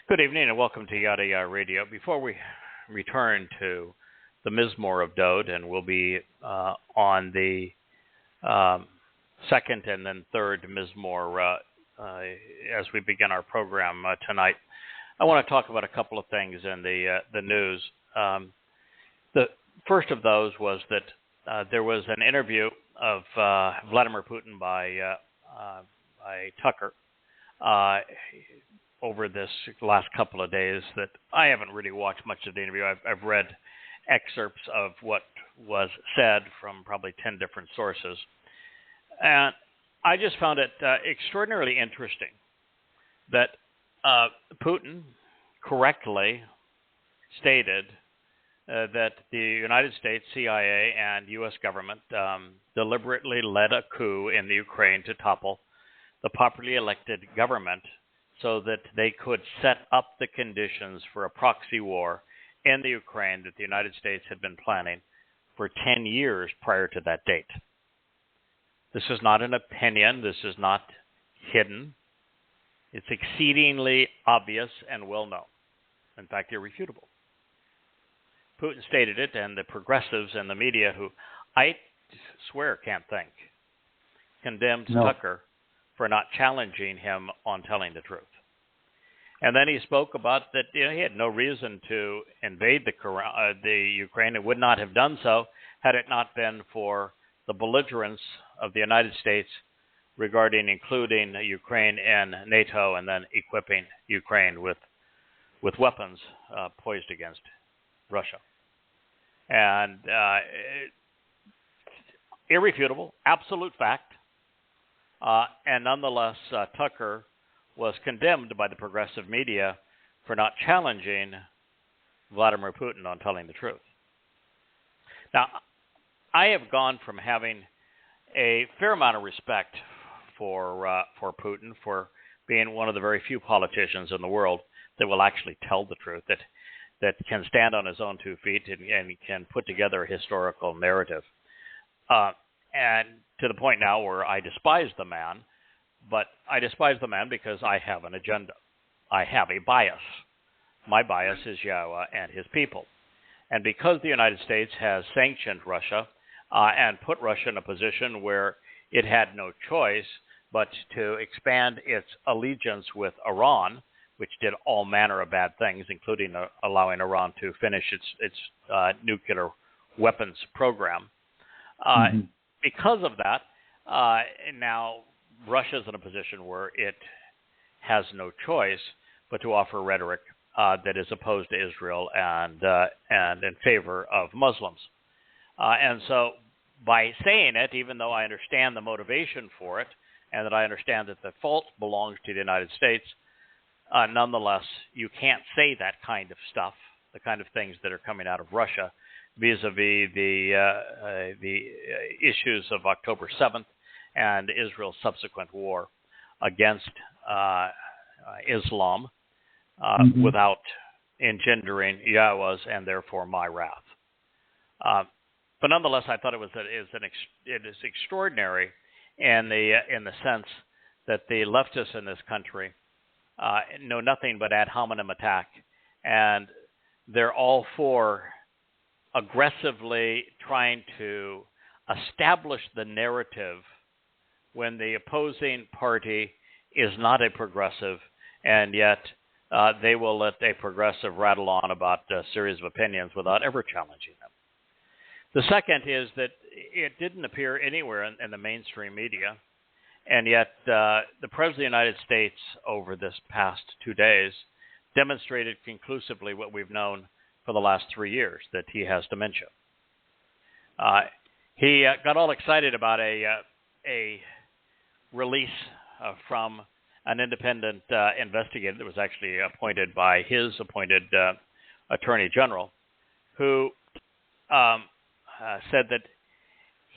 Good evening and welcome to Yada Yahowah Radio. Before we return to the Mizmor of Dode, and we'll be on the second and then third Mizmor as we begin our program tonight, I want to talk about a couple of things in the news. The first of those was that there was an interview of Vladimir Putin by Tucker over this last couple of days that I haven't really watched much of the interview. I've read excerpts of what was said from probably 10 different sources. And I just found it extraordinarily interesting that Putin correctly stated that the United States, CIA, and U.S. government deliberately led a coup in the Ukraine to topple the popularly elected government so that they could set up the conditions for a proxy war in the Ukraine that the United States had been planning for 10 years prior to that date. This is not an opinion. This is not hidden. It's exceedingly obvious and well known. In fact, irrefutable. Putin stated it, and the progressives and the media, who I swear can't think, condemned Tucker for not challenging him on telling the truth. And then he spoke about that he had no reason to invade the Ukraine and would not have done so had it not been for the belligerence of the United States regarding including Ukraine in NATO and then equipping Ukraine with weapons poised against Russia. And irrefutable, absolute fact. And nonetheless, Tucker was condemned by the progressive media for not challenging Vladimir Putin on telling the truth. Now, I have gone from having a fair amount of respect for Putin, for being one of the very few politicians in the world that will actually tell the truth, that can stand on his own 2 feet and can put together a historical narrative. And to the point now where I despise the man, but I despise the man because I have an agenda. I have a bias. My bias is Yahowah and his people. And because the United States has sanctioned Russia and put Russia in a position where it had no choice but to expand its allegiance with Iran, which did all manner of bad things, including allowing Iran to finish its nuclear weapons program. Because of that, now Russia's in a position where it has no choice but to offer rhetoric that is opposed to Israel and in favor of Muslims. And so by saying it, even though I understand the motivation for it and that I understand that the fault belongs to the United States, nonetheless, you can't say that kind of stuff, the kind of things that are coming out of Russia, vis-a-vis the issues of October 7th and Israel's subsequent war against Islam without engendering Yahowah's and therefore my wrath. But nonetheless, I thought it is extraordinary in the sense that the leftists in this country know nothing but ad hominem attack, and they're all for aggressively trying to establish the narrative when the opposing party is not a progressive, and yet they will let a progressive rattle on about a series of opinions without ever challenging them. The second is that it didn't appear anywhere in the mainstream media, and yet the President of the United States over this past 2 days demonstrated conclusively what we've known for the last 3 years, that he has dementia. He got all excited about a release from an independent investigator that was actually appointed by his appointed attorney general, who said that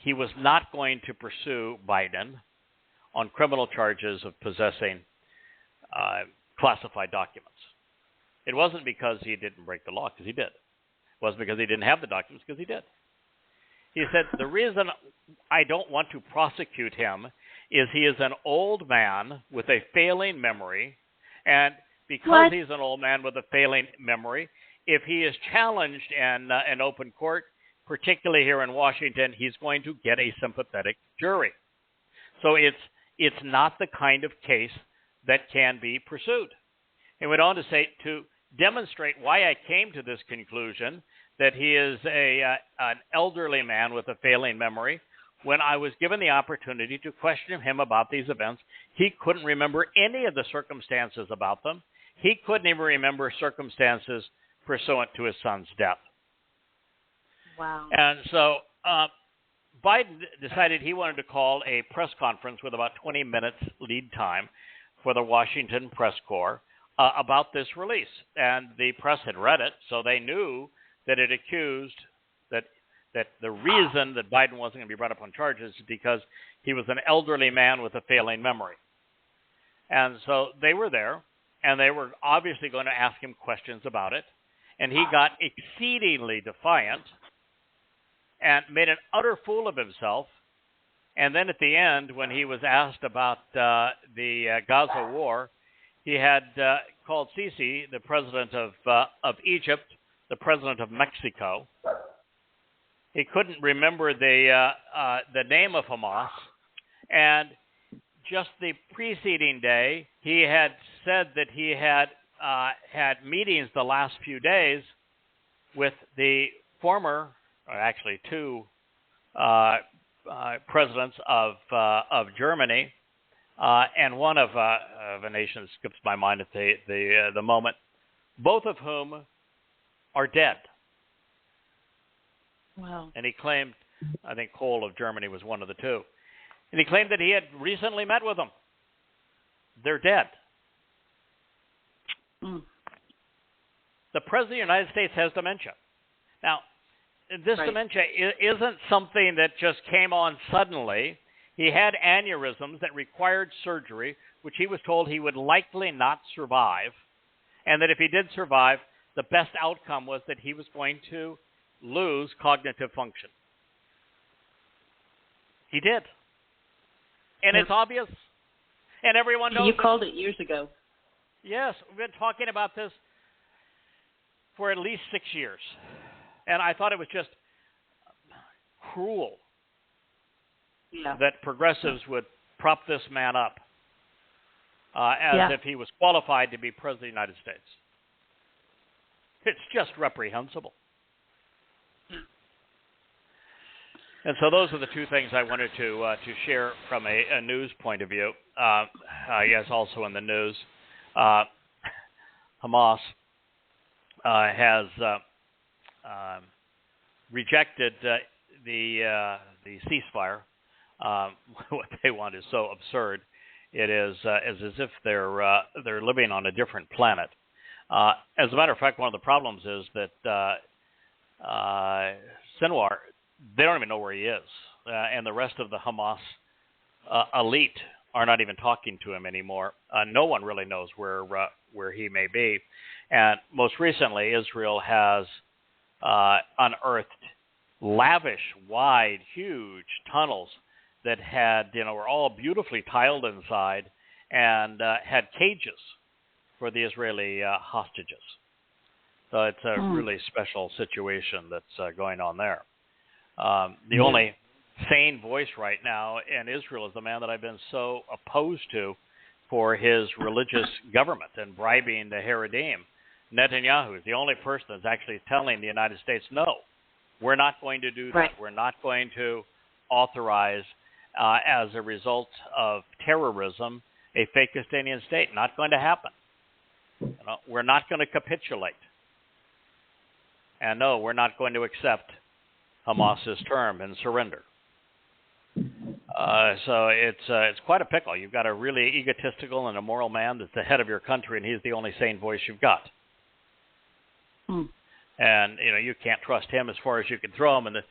he was not going to pursue Biden on criminal charges of possessing classified documents. It wasn't because he didn't break the law, because he did. It wasn't because he didn't have the documents, because he did. He said, the reason I don't want to prosecute him is he is an old man with a failing memory, and because he's an old man with a failing memory, if he is challenged in an open court, particularly here in Washington, he's going to get a sympathetic jury. So it's not the kind of case that can be pursued. He went on to say, to demonstrate why I came to this conclusion, that he is an elderly man with a failing memory. When I was given the opportunity to question him about these events, he couldn't remember any of the circumstances about them. He couldn't even remember circumstances pursuant to his son's death. Wow. And so Biden decided he wanted to call a press conference with about 20 minutes lead time for the Washington press corps about this release. And the press had read it, so they knew that it accused that the reason that Biden wasn't going to be brought up on charges is because he was an elderly man with a failing memory. And so they were there, and they were obviously going to ask him questions about it. And he got exceedingly defiant and made an utter fool of himself. And then at the end, when he was asked about the Gaza war, he had called Sisi, the president of Egypt, the president of Mexico. He couldn't remember the name of Hamas. And just the preceding day, he had said that he had had meetings the last few days with the former, or actually two presidents of Germany, and one of a nation that skips my mind at the moment, both of whom are dead. Wow. And he claimed, I think Kohl of Germany was one of the two, and he claimed that he had recently met with them. They're dead. Mm. The President of the United States has dementia. Now, this Right. dementia isn't something that just came on suddenly. He had aneurysms that required surgery, which he was told he would likely not survive, and that if he did survive, the best outcome was that he was going to lose cognitive function. He did. And it's obvious. And everyone knows. You called it years ago. Yes, we've been talking about this for at least 6 years. And I thought it was just cruel that progressives would prop this man up as if he was qualified to be President of the United States. It's just reprehensible. And so those are the two things I wanted to share from a news point of view. Yes, also in the news, Hamas has rejected the ceasefire. What they want is so absurd. It is as if they're living on a different planet. As a matter of fact, one of the problems is that Sinwar, they don't even know where he is, and the rest of the Hamas elite are not even talking to him anymore. No one really knows where he may be. And most recently, Israel has unearthed lavish, wide, huge tunnels that were all beautifully tiled inside and had cages for the Israeli hostages. So it's a really special situation that's going on there. The only sane voice right now in Israel is the man that I've been so opposed to for his religious government and bribing the Haredim. Netanyahu is the only person that's actually telling the United States, no, we're not going to do that. Right. We're not going to authorize, as a result of terrorism, a fake Palestinian state. Not going to happen. We're not going to capitulate. And no, we're not going to accept Hamas's term and surrender. So it's quite a pickle. You've got a really egotistical and immoral man that's the head of your country, and he's the only sane voice you've got. And you can't trust him as far as you can throw him. And the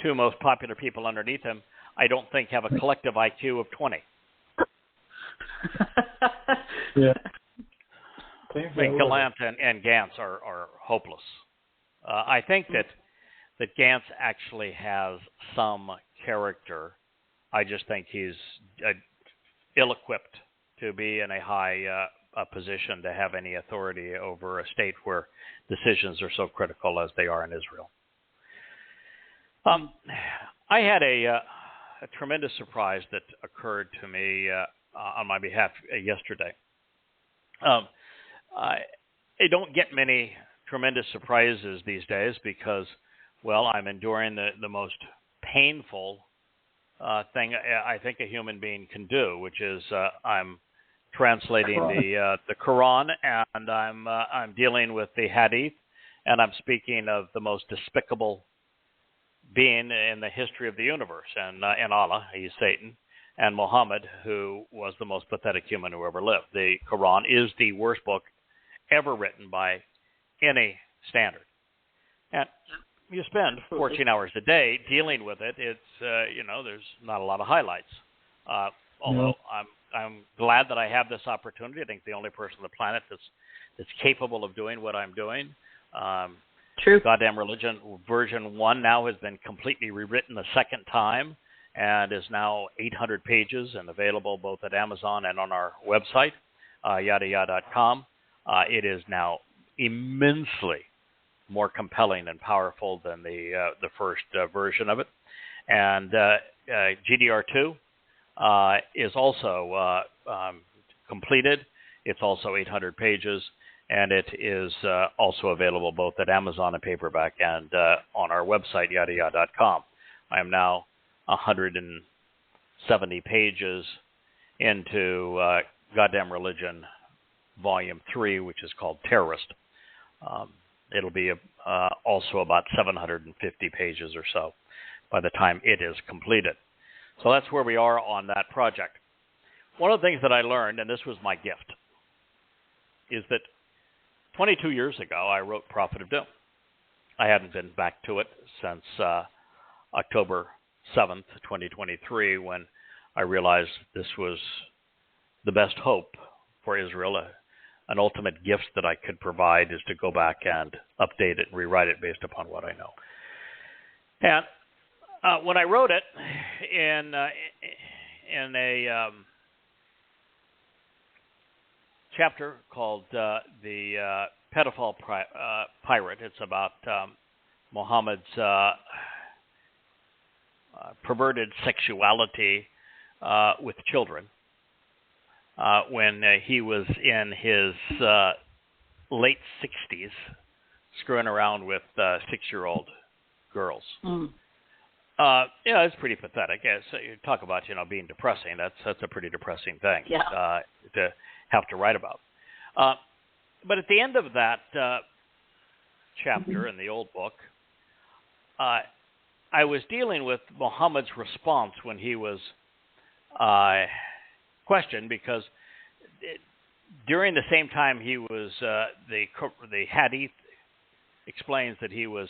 two most popular people underneath him, I don't think, have a collective IQ of 20. Yeah. I mean, Gallant and Gantz are hopeless. I think that Gantz actually has some character. I just think he's ill-equipped to be in a high a position to have any authority over a state where decisions are so critical as they are in Israel. I had a tremendous surprise that occurred to me on my behalf yesterday. I don't get many tremendous surprises these days because, well, I'm enduring the most painful thing I think a human being can do, which is I'm translating the Quran, and I'm dealing with the Hadith, and I'm speaking of the most despicable being in the history of the universe, and Allah, he's Satan, and Muhammad, who was the most pathetic human who ever lived. The Quran is the worst book ever written by any standard. And you spend 14 hours a day dealing with it. It's, there's not a lot of highlights. Although I'm glad that I have this opportunity. I think the only person on the planet that's capable of doing what I'm doing. True. Goddamn Religion version 1 now has been completely rewritten a second time and is now 800 pages and available both at Amazon and on our website, yadayah.com. It is now immensely more compelling and powerful than the first version of it. And GDR2 is also completed. It's also 800 pages. And it is also available both at Amazon and paperback and on our website, yadayah.com. I am now 170 pages into Goddamn Religion, Volume 3, which is called Terrorist. It'll be also about 750 pages or so by the time it is completed. So that's where we are on that project. One of the things that I learned, and this was my gift, is that 22 years ago, I wrote Prophet of Doom. I hadn't been back to it since October 7th, 2023, when I realized this was the best hope for Israel. An ultimate gift that I could provide is to go back and update it and rewrite it based upon what I know. And when I wrote it in a chapter called the Pedophile Pirate. It's about Muhammad's perverted sexuality with children when he was in his late 60s, screwing around with 6-year-old girls. It's pretty pathetic. So you talk about being depressing. That's a pretty depressing thing to have to write about. But at the end of that chapter in the old book, I was dealing with Muhammad's response when he was questioned, because during the same time he was, the Hadith explains that he was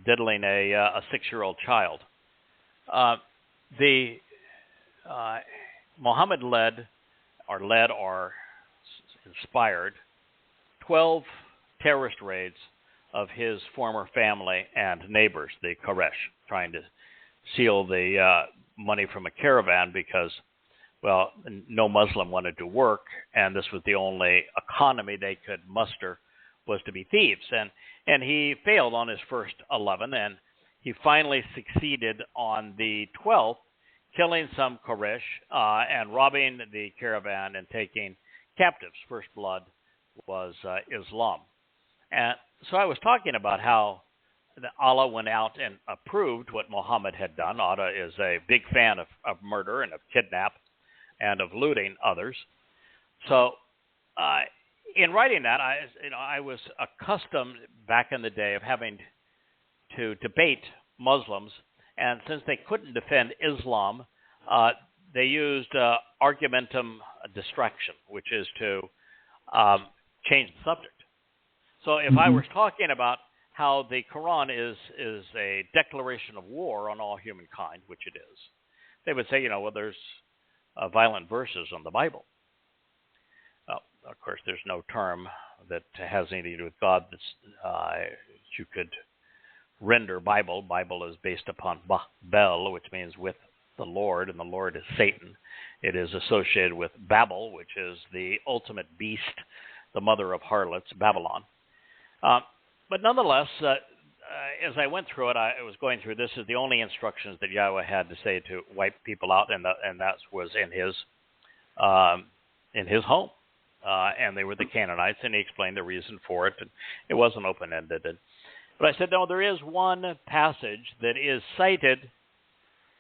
diddling a 6-year-old child. Muhammad led or inspired 12 terrorist raids of his former family and neighbors, the Quraysh, trying to steal the money from a caravan because, well, no Muslim wanted to work, and this was the only economy they could muster, was to be thieves. And he failed on his first 11, and he finally succeeded on the 12th, killing some Quraysh and robbing the caravan and taking captives. First blood was Islam. And so I was talking about how Allah went out and approved what Muhammad had done. Allah is a big fan of murder and of kidnap and of looting others. So in writing that, I was accustomed back in the day of having to debate Muslims, and since they couldn't defend Islam, they used argumentum distraction, which is to change the subject. So if I was talking about how the Quran is a declaration of war on all humankind, which it is, they would say, well, there's violent verses on the Bible. Well, of course, there's no term that has anything to do with God that you could render Bible. Bible is based upon Bel, which means with the Lord, and the Lord is Satan. It is associated with Babel, which is the ultimate beast, the mother of harlots, Babylon. But nonetheless, as I went through it, I was going through, this is the only instructions that Yahweh had to say to wipe people out, and that was in his home. And they were the Canaanites, and he explained the reason for it. And it wasn't open-ended. But I said, no, there is one passage that is cited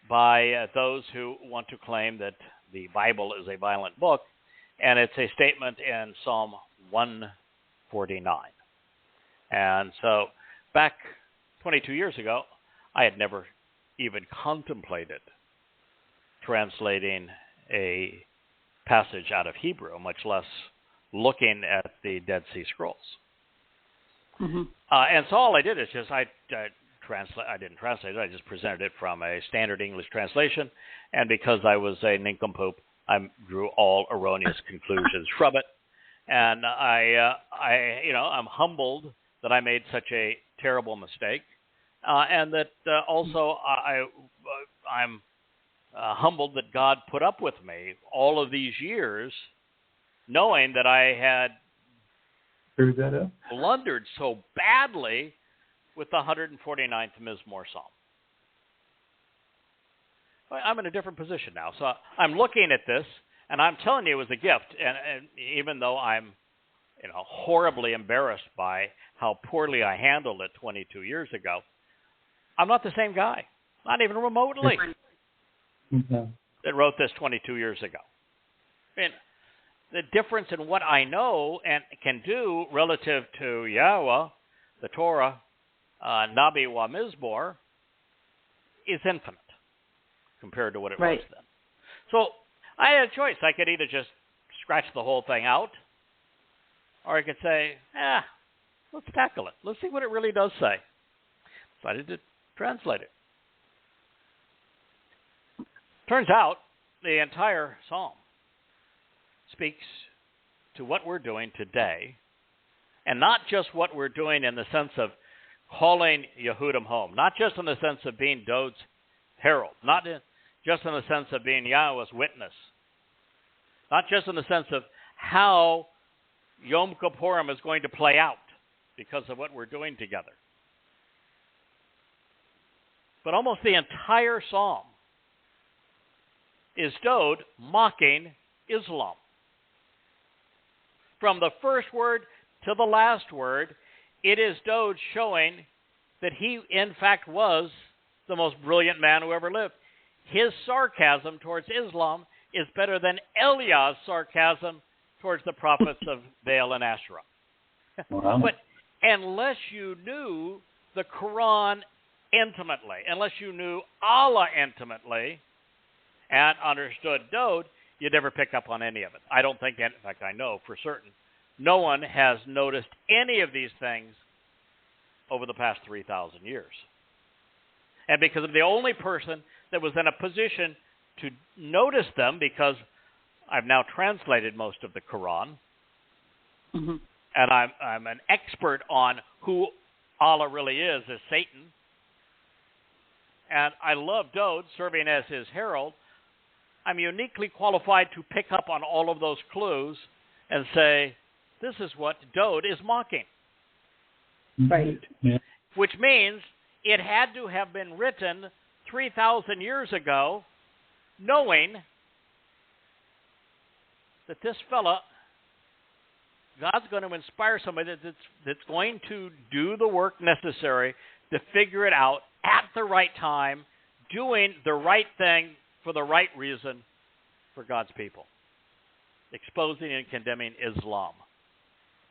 by those who want to claim that the Bible is a violent book, and it's a statement in Psalm 149. And so back 22 years ago, I had never even contemplated translating a passage out of Hebrew, much less looking at the Dead Sea Scrolls. Mm-hmm. And so all I did is just I didn't translate it. I just presented it from a standard English translation, and because I was a nincompoop, I drew all erroneous conclusions from it. And I'm humbled that I made such a terrible mistake, and that also I'm humbled that God put up with me all of these years, knowing that I had blundered so badly with the 149th Mizmor Psalm. I'm in a different position now. So I'm looking at this, and I'm telling you it was a gift. And even though I'm horribly embarrassed by how poorly I handled it 22 years ago, I'm not the same guy, not even remotely, that wrote this 22 years ago. I mean, the difference in what I know and can do relative to Yahweh, the Torah, Nabi wa Mizmor, is infinite compared to what it was then. So I had a choice. I could either just scratch the whole thing out, or I could say, let's tackle it. Let's see what it really does say. Decided to translate it. Turns out the entire psalm speaks to what we're doing today, and not just what we're doing in the sense of calling Yehudim home, not just in the sense of being Dod's herald, not just in the sense of being Yahweh's witness, not just in the sense of how Yom Kippurim is going to play out because of what we're doing together. But almost the entire psalm is Dod mocking Islam. From the first word to the last word, it is Dod showing that he, in fact, was the most brilliant man who ever lived. His sarcasm towards Islam is better than Eliah's sarcasm towards the prophets of Baal and Asherah. Wow. But unless you knew the Quran intimately, unless you knew Allah intimately and understood Dod, you'd never pick up on any of it. I don't think, in fact, I know for certain, no one has noticed any of these things over the past 3,000 years. And because I'm the only person that was in a position to notice them, because I've now translated most of the Quran, and I'm an expert on who Allah really is as Satan, and I love Dod serving as his herald. I'm uniquely qualified to pick up on all of those clues and say, this is what Dod is mocking. Right. Yeah. Which means it had to have been written 3,000 years ago, knowing that this fella, God's going to inspire somebody that's going to do the work necessary to figure it out at the right time, doing the right thing for the right reason for God's people. Exposing and condemning Islam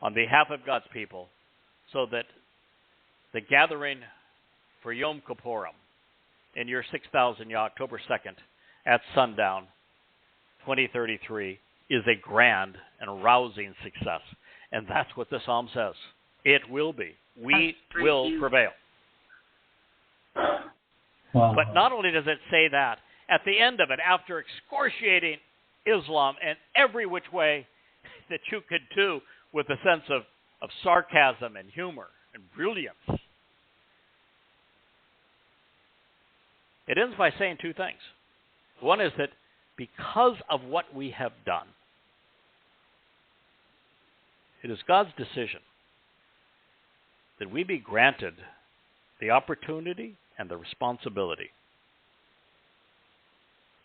on behalf of God's people, so that the gathering for Yom Kippurim in your 6,000 October 2nd at sundown 2033 is a grand and rousing success. And that's what the psalm says. It will be. We will prevail. Wow. But not only does it say that, at the end of it, after excoriating Islam in every which way that you could do with a sense of sarcasm and humor and brilliance, it ends by saying two things. One is that because of what we have done, it is God's decision that we be granted the opportunity and the responsibility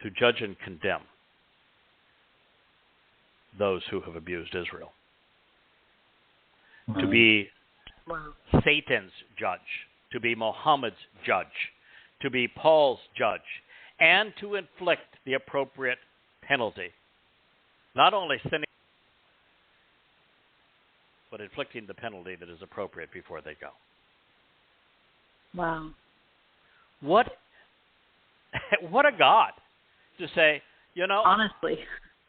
to judge and condemn those who have abused Israel. To be Satan's judge, to be Muhammad's judge, to be Paul's judge, and to inflict the appropriate penalty. Not only sinning, but inflicting the penalty that is appropriate before they go. Wow. What a God to say, honestly,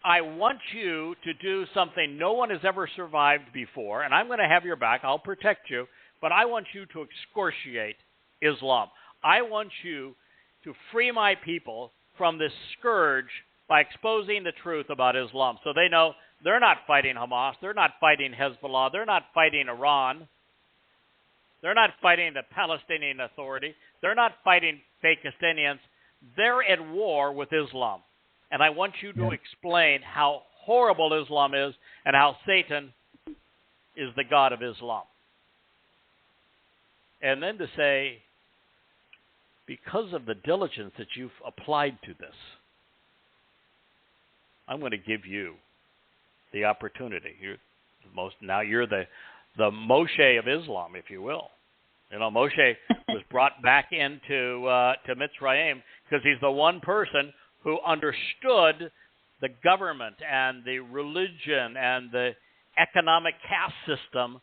I want you to do something no one has ever survived before, and I'm going to have your back. I'll protect you, but I want you to excoriate Islam. I want you to free my people from this scourge by exposing the truth about Islam, so they know they're not fighting Hamas, they're not fighting Hezbollah, they're not fighting Iran, they're not fighting the Palestinian Authority, they're not fighting Pakistanians, they're at war with Islam. And I want you to explain how horrible Islam is and how Satan is the god of Islam. And then to say, because of the diligence that you've applied to this, I'm going to give you the opportunity. Now you're the Moshe of Islam, if you will. Moshe was brought back into to Mitzrayim because he's the one person who understood the government and the religion and the economic caste system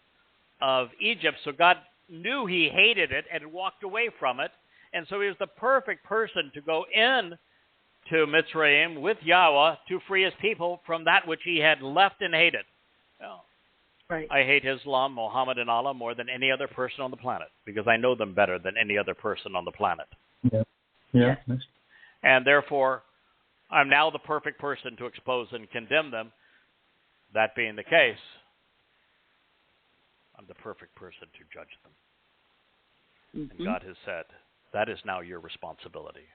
of Egypt. So God knew he hated it and walked away from it. And so he was the perfect person to go in to Mitzrayim with Yahweh to free his people from that which he had left and hated. Well, right. I hate Islam, Muhammad, and Allah more than any other person on the planet because I know them better than any other person on the planet. Yeah. And therefore, I'm now the perfect person to expose and condemn them. That being the case, I'm the perfect person to judge them. Mm-hmm. And God has said, that is now your responsibility.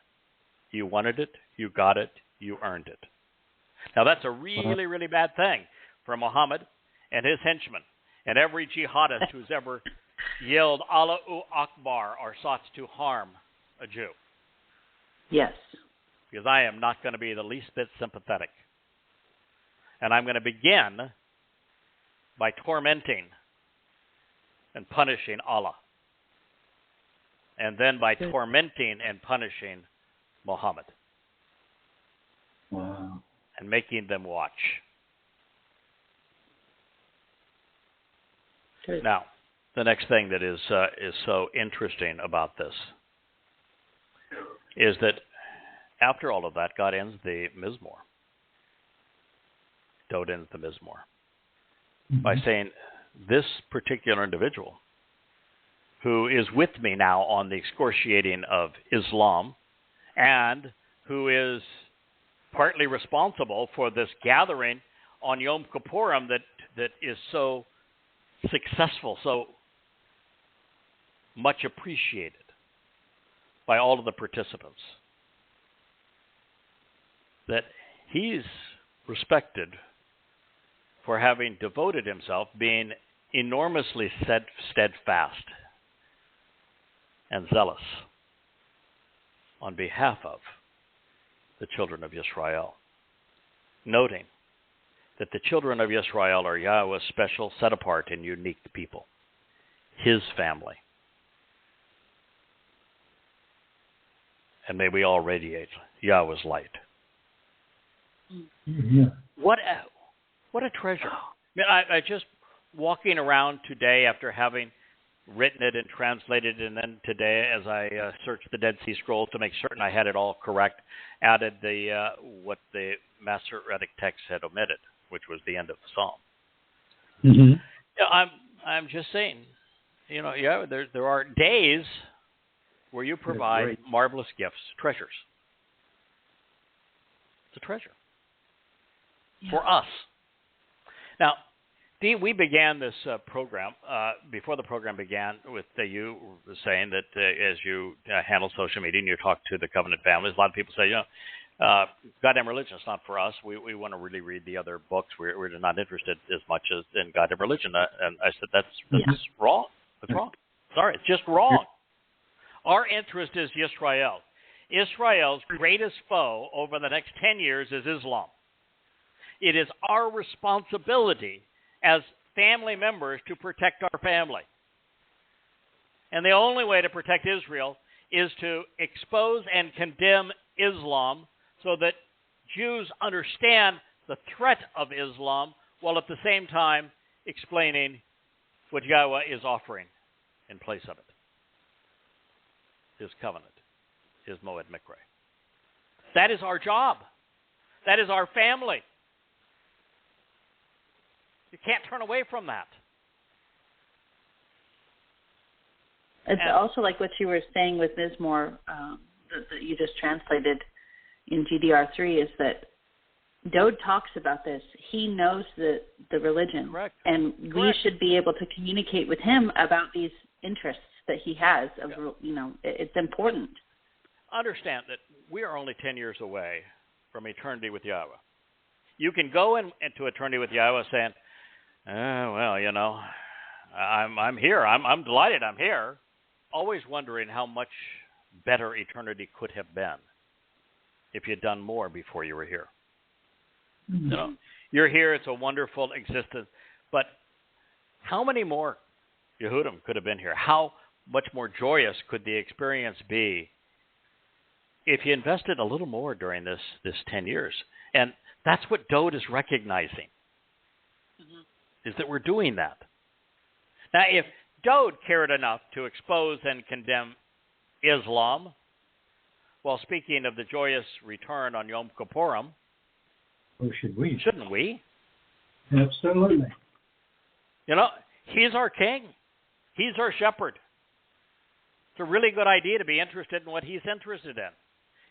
You wanted it, you got it, you earned it. Now that's a really, really bad thing for Muhammad and his henchmen and every jihadist who's ever yelled Allahu Akbar or sought to harm a Jew. Yes. Because I am not going to be the least bit sympathetic. And I'm going to begin by tormenting and punishing Allah. And then by tormenting and punishing Muhammad. Wow. And making them watch. Good. Now, the next thing that is so interesting about this is that after all of that, God ends the Mizmor. Dode ends the Mizmor by saying, this particular individual who is with me now on the excoriating of Islam and who is partly responsible for this gathering on Yom Kippurim that is so successful, so much appreciated by all of the participants, that he's respected for having devoted himself, being enormously steadfast and zealous on behalf of the children of Israel, noting that the children of Israel are Yahweh's special, set apart, and unique people, his family. And may we all radiate Yahweh's light. Yeah. What a treasure. I just walking around today after having written it and translated it, and then today as I searched the Dead Sea Scrolls to make certain I had it all correct, added the what the Masoretic text had omitted, which was the end of the psalm. Mm-hmm. Yeah, I'm just saying, there are days where you provide marvelous gifts, treasures. It's a treasure for us. Now, Dee, we began this program, before the program began, with you saying that as you handle social media and you talk to the covenant families, a lot of people say, Goddamn religion is not for us. We want to really read the other books. We're not interested as much as in goddamn religion. And I said, that's wrong. That's wrong. Sorry, it's just wrong. Our interest is Yisrael. Israel's greatest foe over the next 10 years is Islam. It is our responsibility as family members to protect our family. And the only way to protect Israel is to expose and condemn Islam so that Jews understand the threat of Islam while at the same time explaining what Yahweh is offering in place of it. His covenant, his Moed Mikre. That is our job. That is our family. You can't turn away from that. It's also like what you were saying with Mizmor that you just translated in GDR3 is that Dode talks about this. He knows the religion. Correct. And we should be able to communicate with him about these interests that he has. It's important. Understand that we are only 10 years away from eternity with Yahweh. You can go into eternity with Yahweh saying, I'm here. I'm delighted I'm here. Always wondering how much better eternity could have been if you'd done more before you were here. Mm-hmm. You're here. It's a wonderful existence. But how many more Yehudim could have been here? How much more joyous could the experience be if you invested a little more during this 10 years? And that's what Dode is recognizing, is that we're doing that. Now, if Dode cared enough to expose and condemn Islam while speaking of the joyous return on Yom Kippurim, should we? Shouldn't we? Absolutely. He's our king. He's our shepherd. It's a really good idea to be interested in what he's interested in.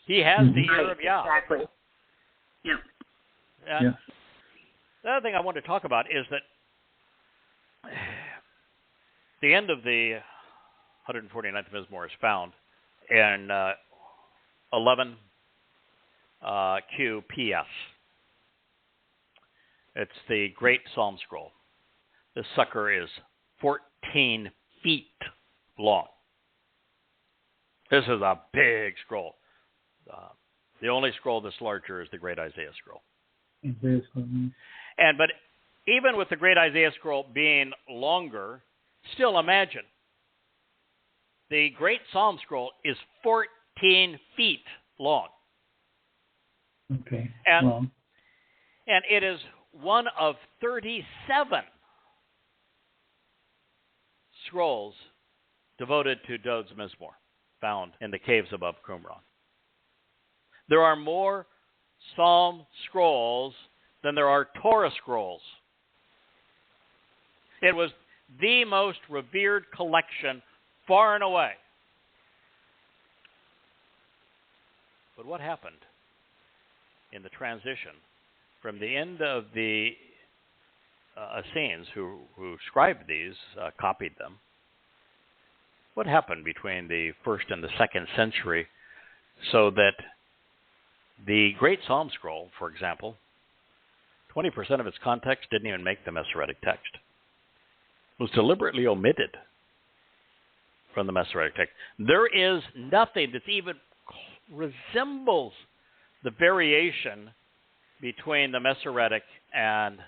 He has the ear of Yah. Exactly. Yeah. The other thing I want to talk about is that the end of the 149th Mizmor is found in 11 QPS. It's the Great Psalm Scroll. This sucker is 14 feet long. This is a big scroll. The only scroll that's larger is the Great Isaiah Scroll. But even with the Great Isaiah Scroll being longer, still imagine the Great Psalm Scroll is 14 feet long. Okay. And it is one of 37 scrolls devoted to Dode's Mizmor, found in the caves above Qumran. There are more Psalm scrolls than there are Torah scrolls. It was the most revered collection far and away. But what happened in the transition from the end of the Essenes who scribed these, copied them? What happened between the 1st and the 2nd century so that the Great Psalm Scroll, for example, 20% of its context didn't even make the Masoretic text. It was deliberately omitted from the Masoretic text. There is nothing that even resembles the variation between the Masoretic and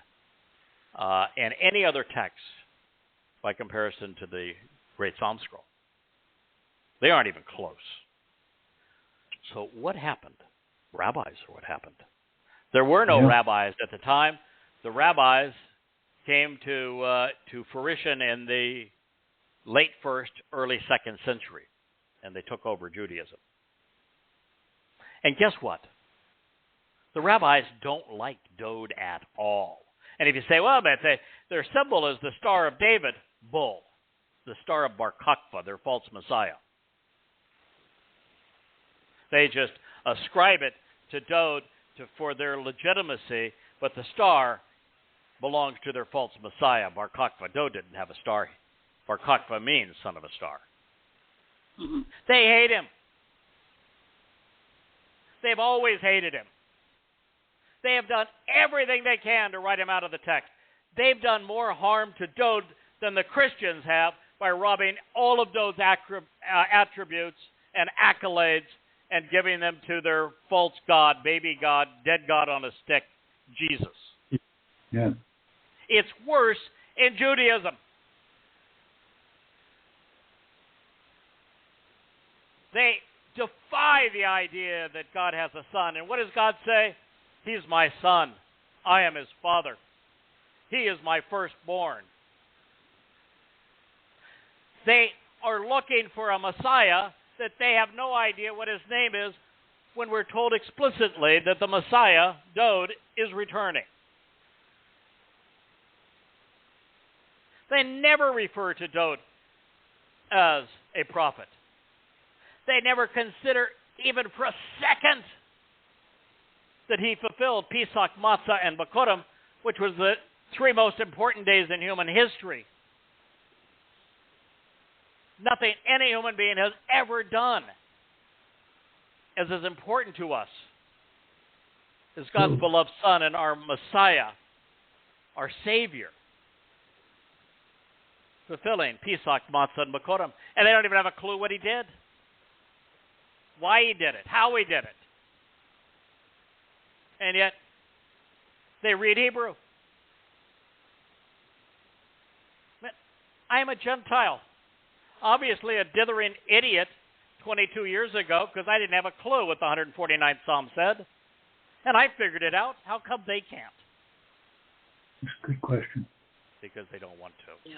any other text by comparison to the Great Psalm Scroll. They aren't even close. So what happened? Rabbis are what happened. There were no rabbis at the time. The rabbis came to fruition in the late 1st, early 2nd century, and they took over Judaism. And guess what? The rabbis don't like Dode at all. And if you say, well, but their symbol is the Star of David, bull. The Star of Bar Kokhba, their false Messiah. They just ascribe it to Dode for their legitimacy, but the star belongs to their false Messiah, Bar Kokhba. Dode didn't have a star. Bar Kokhba means son of a star. Mm-hmm. They hate him. they've always hated him. They have done everything they can to write him out of the text. They've done more harm to Dowd than the Christians have by robbing all of Dowd's attributes and accolades and giving them to their false god, baby god, dead god on a stick, Jesus. Yeah. It's worse in Judaism. They defy the idea that God has a son. And what does God say? He's my son. I am his father. He is my firstborn. They are looking for a Messiah that they have no idea what his name is when we're told explicitly that the Messiah, Dowd, is returning. They never refer to Dowd as a prophet. They never consider, even for a second, that he fulfilled Pesach, Matzah, and Bikurim, which was the three most important days in human history. Nothing any human being has ever done is as important to us as God's beloved Son and our Messiah, our Savior, fulfilling Pesach, Matzah, and Bikurim. And they don't even have a clue what he did, why he did it, how he did it. And yet, they read Hebrew. I am a Gentile. Obviously a dithering idiot 22 years ago because I didn't have a clue what the 149th Psalm said. And I figured it out. How come they can't? That's a good question. Because they don't want to. Yeah.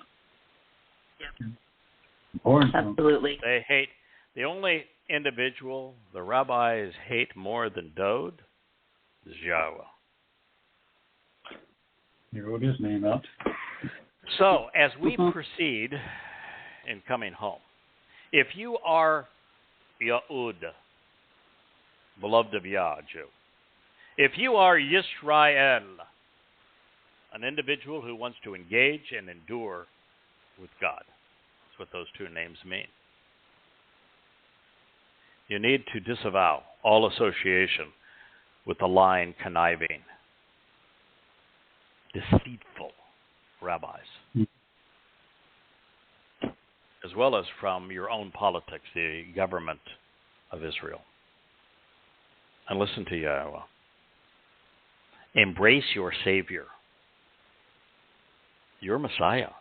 Important. Absolutely. They hate. The only individual the rabbis hate more than Dowd is Yahweh. He wrote his name out. So, as we proceed in coming home, if you are Yahud, beloved of Yah, Jew, if you are Yisrael, an individual who wants to engage and endure with God, that's what those two names mean. You need to disavow all association with the lying, conniving, deceitful rabbis, as well as from your own politics, the government of Israel. And listen to Yahweh. Embrace your Savior, your Messiah,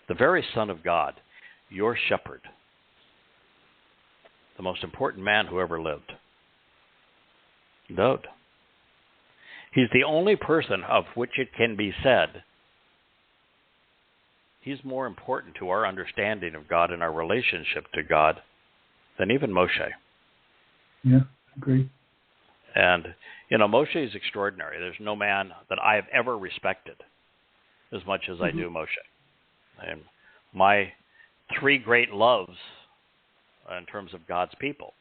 the very Son of God, your shepherd, the most important man who ever lived, Dowd. He's the only person of which it can be said he's more important to our understanding of God and our relationship to God than even Moshe. Yeah, agree. And, you know, Moshe is extraordinary. There's no man that I have ever respected as much as I do Moshe. And my three great loves in terms of God's people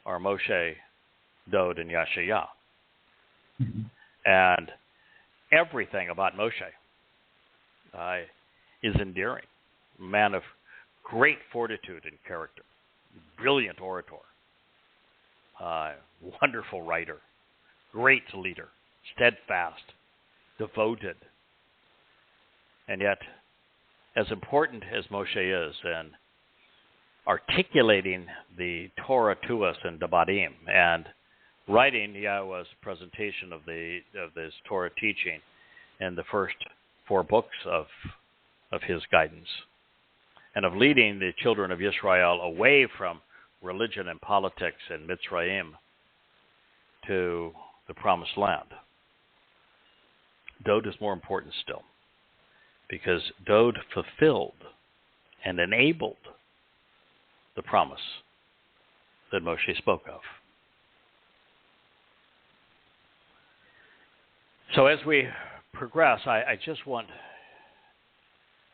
are Moshe, Dowd, and Yahshua. And everything about Moshe is endearing. A man of great fortitude and character, brilliant orator, wonderful writer, great leader, steadfast, devoted. And yet, as important as Moshe is in articulating the Torah to us in Devarim and writing Yahweh's presentation of this Torah teaching in the first 4 books of his guidance, and of leading the children of Israel away from religion and politics in Mitzrayim to the Promised Land. Dowd is more important still, because Dowd fulfilled and enabled the promise that Moshe spoke of. So as we progress, I just want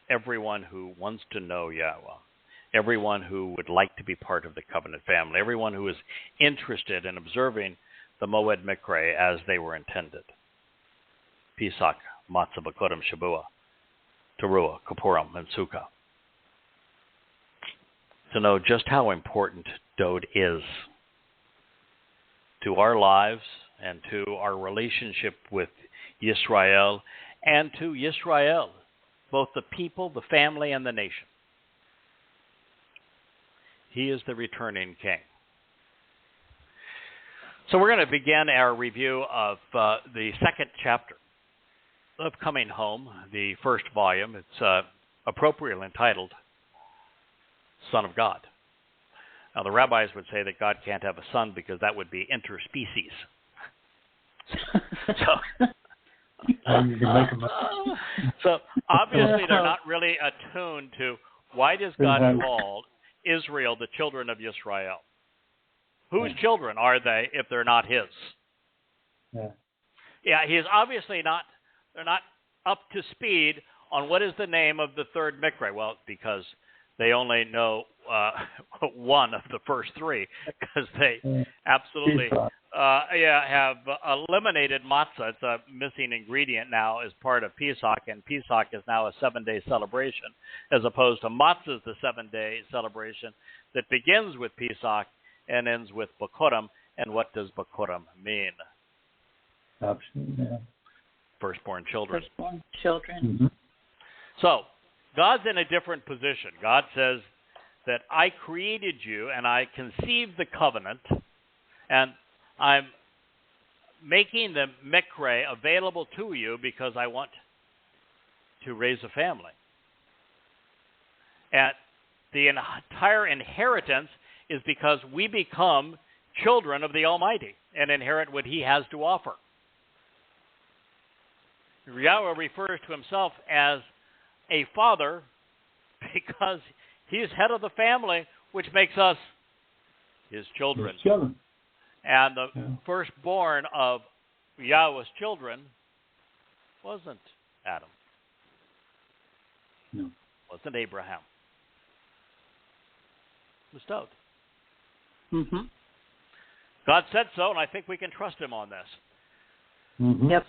everyone who wants to know Yahweh, everyone who would like to be part of the covenant family, everyone who is interested in observing the Moed Mikre as they were intended, Pesach, Matzah, Bikurim, Shabua, Teruah, Kippurim, and Sukkah, to know just how important Dowd is to our lives and to our relationship with Yisrael and to Yisrael, both the people, the family, and the nation. He is the returning king. So we're going to begin our review of the second chapter of Coming Home, the first volume. It's appropriately entitled Son of God. Now, the rabbis would say that God can't have a son because that would be interspecies. So obviously they're not really attuned to why does God call Israel the children of Yisrael? Whose children are they if they're not his? Yeah, he is obviously not, they're not up to speed on what is the name of the third Mikra. Well, because they only know one of the first three, because they absolutely have eliminated matzah. It's a missing ingredient now as part of Pesach, and Pesach is now a 7-day celebration, as opposed to matzah is the 7-day celebration that begins with Pesach and ends with Bakurim. And what does Bakurim mean? Absolutely. Yeah. Firstborn children. Firstborn children. Mm-hmm. So, God's in a different position. God says that I created you and I conceived the covenant, and I'm making the mikre available to you because I want to raise a family. And the entire inheritance is because we become children of the Almighty and inherit what he has to offer. Yahweh refers to himself as a father because he's head of the family, which makes us his children. And the firstborn of Yahweh's children wasn't Adam. No. Wasn't Abraham. It was Daud. Mm-hmm. God said so, and I think we can trust him on this. Mm-hmm. Yep.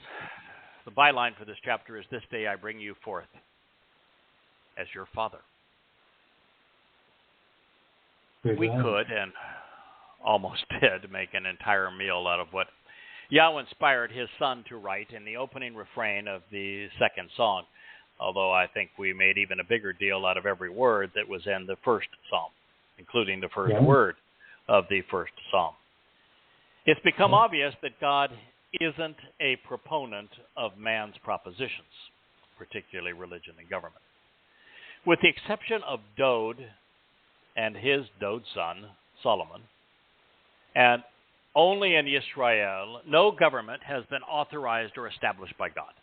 The byline for this chapter is, "This day I bring you forth as your father." We could, and almost did, make an entire meal out of what Yahweh inspired his son to write in the opening refrain of the second song, although I think we made even a bigger deal out of every word that was in the first psalm, including the first word of the first psalm. It's become obvious that God isn't a proponent of man's propositions, particularly religion and government. With the exception of Daud and his Daud son, Solomon, and only in Israel, no government has been authorized or established by God,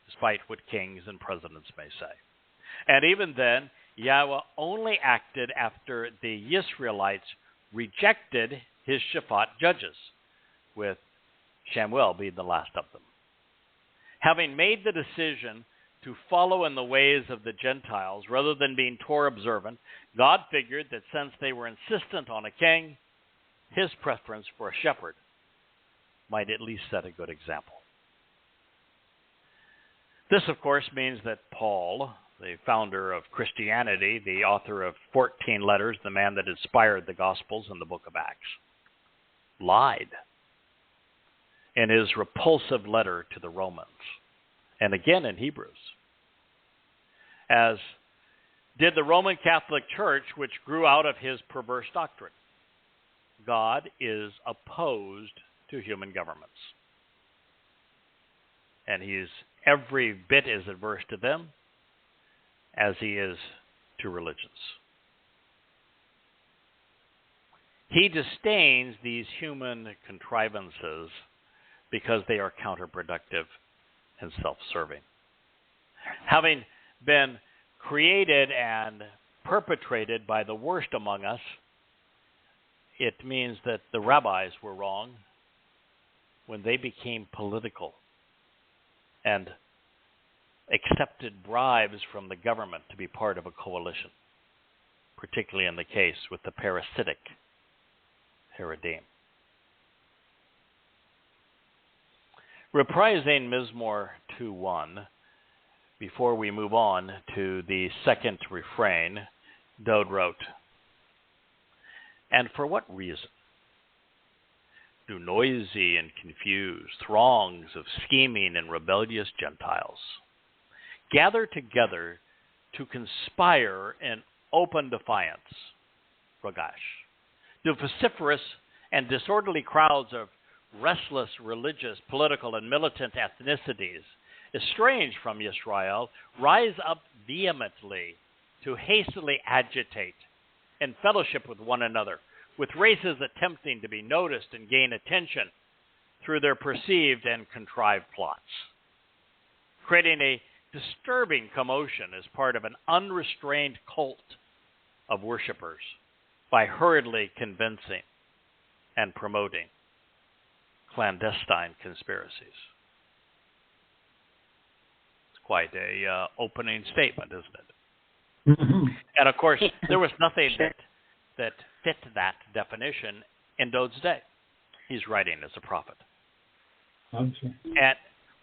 despite what kings and presidents may say. And even then, Yahweh only acted after the Israelites rejected his Shaphat judges, with Shamuel being the last of them. Having made the decision to follow in the ways of the Gentiles rather than being Torah observant, God figured that since they were insistent on a king, his preference for a shepherd might at least set a good example. This, of course, means that Paul, the founder of Christianity, the author of 14 letters, the man that inspired the Gospels and the book of Acts, lied in his repulsive letter to the Romans, and again in Hebrews, as did the Roman Catholic Church, which grew out of his perverse doctrine. God is opposed to human governments, and he is every bit as adverse to them as he is to religions. He disdains these human contrivances because they are counterproductive and self-serving. Having been created and perpetrated by the worst among us, it means that the rabbis were wrong when they became political and accepted bribes from the government to be part of a coalition, particularly in the case with the parasitic Haredim. Reprising Mizmor 2:1, before we move on to the second refrain, Daud wrote, "And for what reason? do noisy and confuse throngs of scheming and rebellious Gentiles gather together to conspire in open defiance, Ragash. The vociferous and disorderly crowds of restless religious, political, and militant ethnicities, estranged from Israel, rise up vehemently to hastily agitate in fellowship with one another, with races attempting to be noticed and gain attention through their perceived and contrived plots, creating a disturbing commotion as part of an unrestrained cult of worshipers by hurriedly convincing and promoting clandestine conspiracies. It's quite a opening statement, isn't it? Mm-hmm. And of course, there was nothing that fit that definition in Dode's day. He's writing as a prophet. Okay. And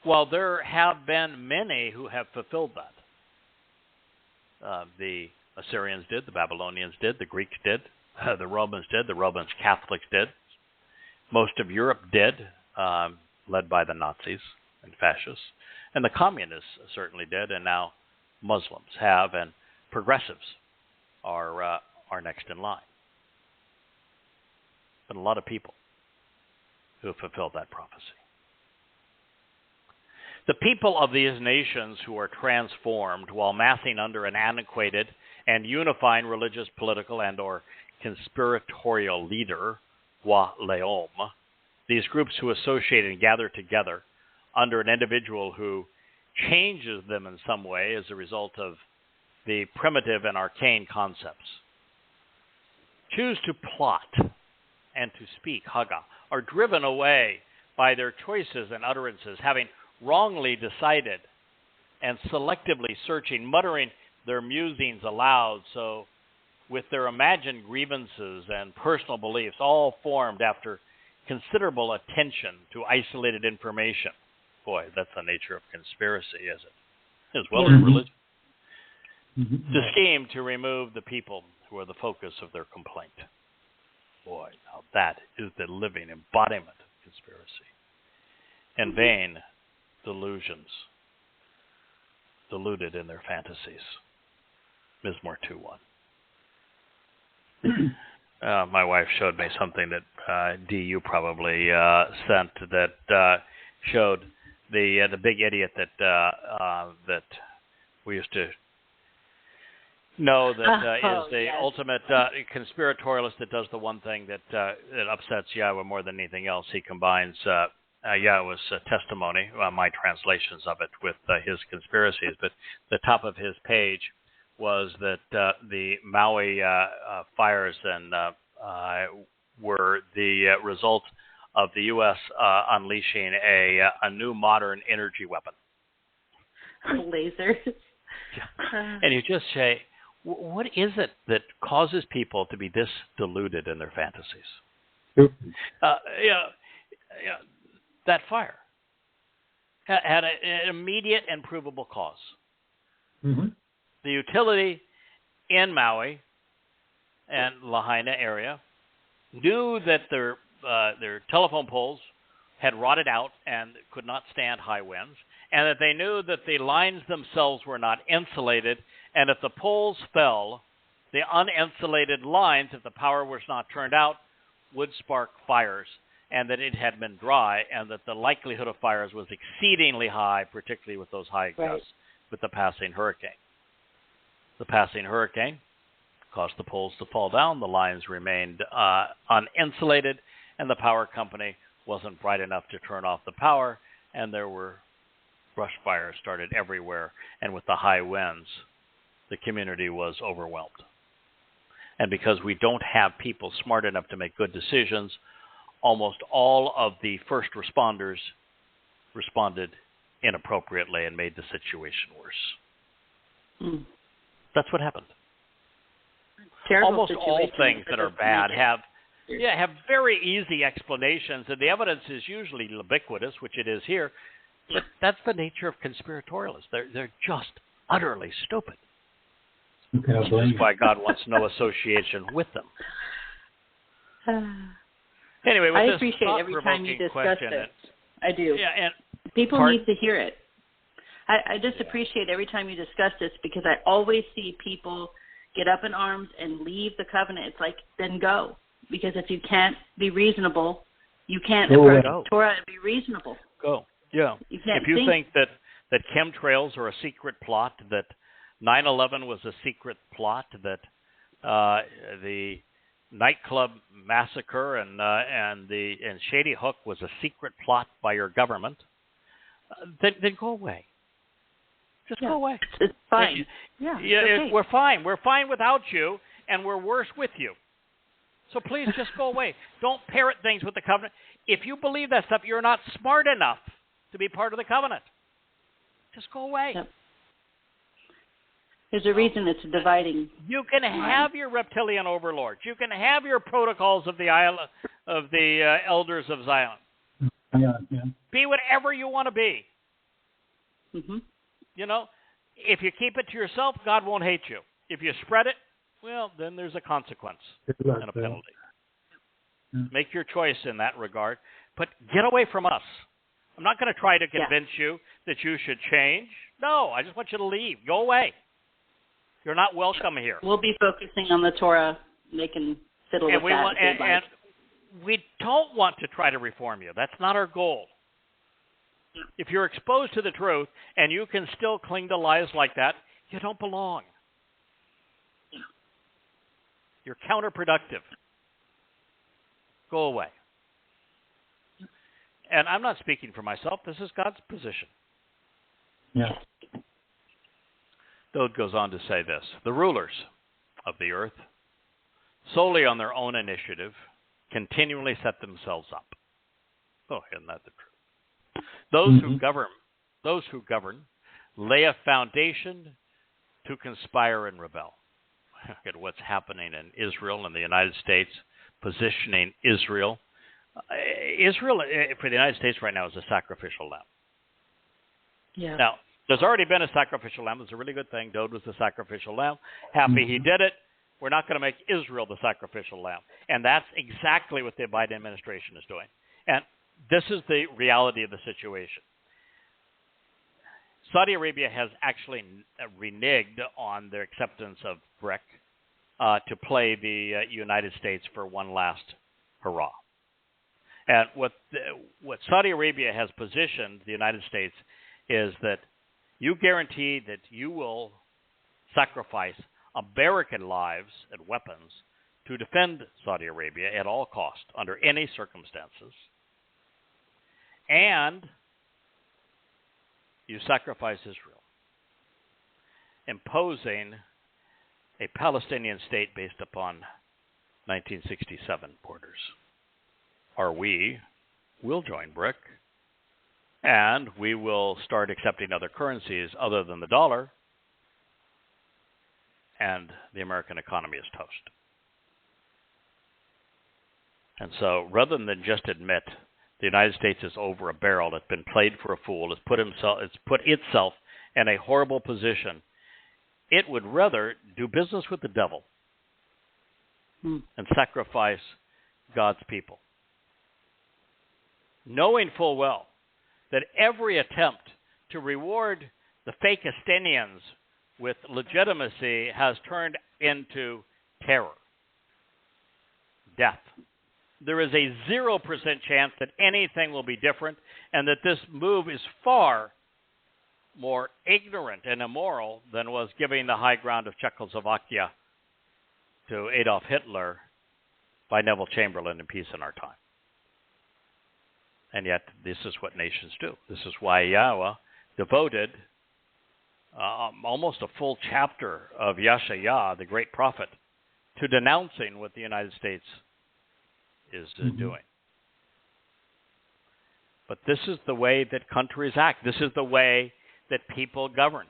while there have been many who have fulfilled that, the Assyrians did, the Babylonians did, the Greeks did, the Romans did, the Roman Catholics did, most of Europe did, led by the Nazis and fascists, and the communists certainly did, and now Muslims have, and progressives are next in line. But a lot of people who have fulfilled that prophecy. The people of these nations who are transformed while massing under an antiquated and unifying religious, political, and or conspiratorial leader, Wa Leom, these groups who associate and gather together under an individual who changes them in some way as a result of the primitive and arcane concepts, choose to plot and to speak, Haga, are driven away by their choices and utterances, having wrongly decided and selectively searching, muttering their musings aloud, so with their imagined grievances and personal beliefs all formed after considerable attention to isolated information. Boy, that's the nature of conspiracy, is it? As well as religion. To scheme to remove the people who are the focus of their complaint. Boy, now that is the living embodiment of conspiracy. And vain delusions, deluded in their fantasies. Mizmor 2:1. My wife showed me something that DU probably sent that showed the big idiot that we used to know that is the ultimate conspiratorialist that does the one thing that upsets Yahweh more than anything else. He combines Yahweh's testimony, my translations of it, with his conspiracies. But the top of his page was that the Maui fires and were the result of the U.S. Unleashing a new modern energy weapon. Lasers. And you just say, what is it that causes people to be this deluded in their fantasies? That fire had an immediate and provable cause. Mm-hmm. The utility in Maui and Lahaina area knew that their telephone poles had rotted out and could not stand high winds, and that they knew that the lines themselves were not insulated, and if the poles fell, the uninsulated lines, if the power was not turned out, would spark fires, and that it had been dry, and that the likelihood of fires was exceedingly high, particularly with those high gusts with the passing hurricane. The passing hurricane caused the poles to fall down, the lines remained uninsulated, and the power company wasn't bright enough to turn off the power, and there were brush fires started everywhere, and with the high winds, the community was overwhelmed. And because we don't have people smart enough to make good decisions, almost all of the first responders responded inappropriately and made the situation worse. That's what happened. Terrible almost all situation, things that are bad have very easy explanations, and the evidence is usually ubiquitous, which it is here. But that's the nature of conspiratorialists. They're just utterly stupid. That's why God wants no association with them. Anyway, with I this appreciate every time you discuss this. I do. Yeah, and people need to hear it. I just appreciate every time you discuss this, because I always see people get up in arms and leave the covenant. It's like, then go. Because if you can't be reasonable, you can't approach Torah and be reasonable. Go. Yeah. If you think that chemtrails are a secret plot, that 9/11 was a secret plot, that the nightclub massacre and Shady Hook was a secret plot by your government, then go away. Just go away. It's fine. Okay. We're fine. We're fine without you, and we're worse with you. So please just go away. Don't parrot things with the covenant. If you believe that stuff, you're not smart enough to be part of the covenant. Just go away. Yep. There's a reason it's dividing. You can have your reptilian overlords. You can have your protocols of the elders of Zion. Yeah. Be whatever you want to be. Mm-hmm. You know, if you keep it to yourself, God won't hate you. If you spread it, well, then there's a consequence and a penalty. Yeah. Make your choice in that regard. But get away from us. I'm not going to try to convince you that you should change. No, I just want you to leave. Go away. You're not welcome here. We'll be focusing on the Torah. They can fiddle with that. And we don't want to try to reform you. That's not our goal. If you're exposed to the truth and you can still cling to lies like that, you don't belong. You're counterproductive. Go away. And I'm not speaking for myself. This is God's position. Yeah. Dode goes on to say this: the rulers of the earth, solely on their own initiative, continually set themselves up. Oh, isn't that the truth? Those who govern, lay a foundation to conspire and rebel. Look at what's happening in Israel and the United States, positioning Israel. Israel, for the United States right now, is a sacrificial lamb. Yeah. Now, there's already been a sacrificial lamb. It's a really good thing. Dode was the sacrificial lamb. Happy he did it. We're not going to make Israel the sacrificial lamb. And that's exactly what the Biden administration is doing. And this is the reality of the situation. Saudi Arabia has actually reneged on their acceptance of BRIC to play the United States for one last hurrah. And what Saudi Arabia has positioned the United States is that you guarantee that you will sacrifice American lives and weapons to defend Saudi Arabia at all costs, under any circumstances. And you sacrifice Israel, imposing a Palestinian state based upon 1967 borders. Or we'll join BRIC, and we will start accepting other currencies other than the dollar, and the American economy is toast. And so rather than just admit the United States is over a barrel, it's been played for a fool, it's put itself in a horrible position, it would rather do business with the devil and sacrifice God's people, knowing full well that every attempt to reward the fake Estinians with legitimacy has turned into terror, death. There is a 0% chance that anything will be different, and that this move is far more ignorant and immoral than was giving the high ground of Czechoslovakia to Adolf Hitler by Neville Chamberlain in Peace in Our Time. And yet, this is what nations do. This is why Yahowah devoted almost a full chapter of Yashayahu, the great prophet, to denouncing what the United States is doing. But this is the way that countries act. This is the way that people govern.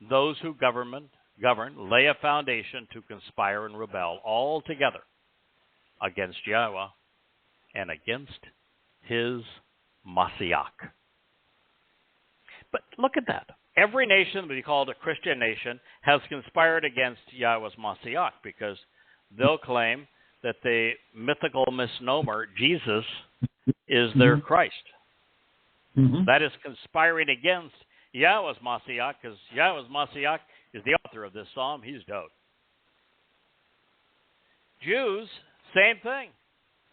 Those who govern, lay a foundation to conspire and rebel all together against Yahowah and against his Mashyach. But look at that. Every nation that we call a Christian nation has conspired against Yahowah's Mashyach, because they'll claim that the mythical misnomer, Jesus, is their Christ. That is conspiring against Yahweh's Mashyach, because Yahweh's Mashyach is the author of this psalm. He's Dode. Jews, same thing.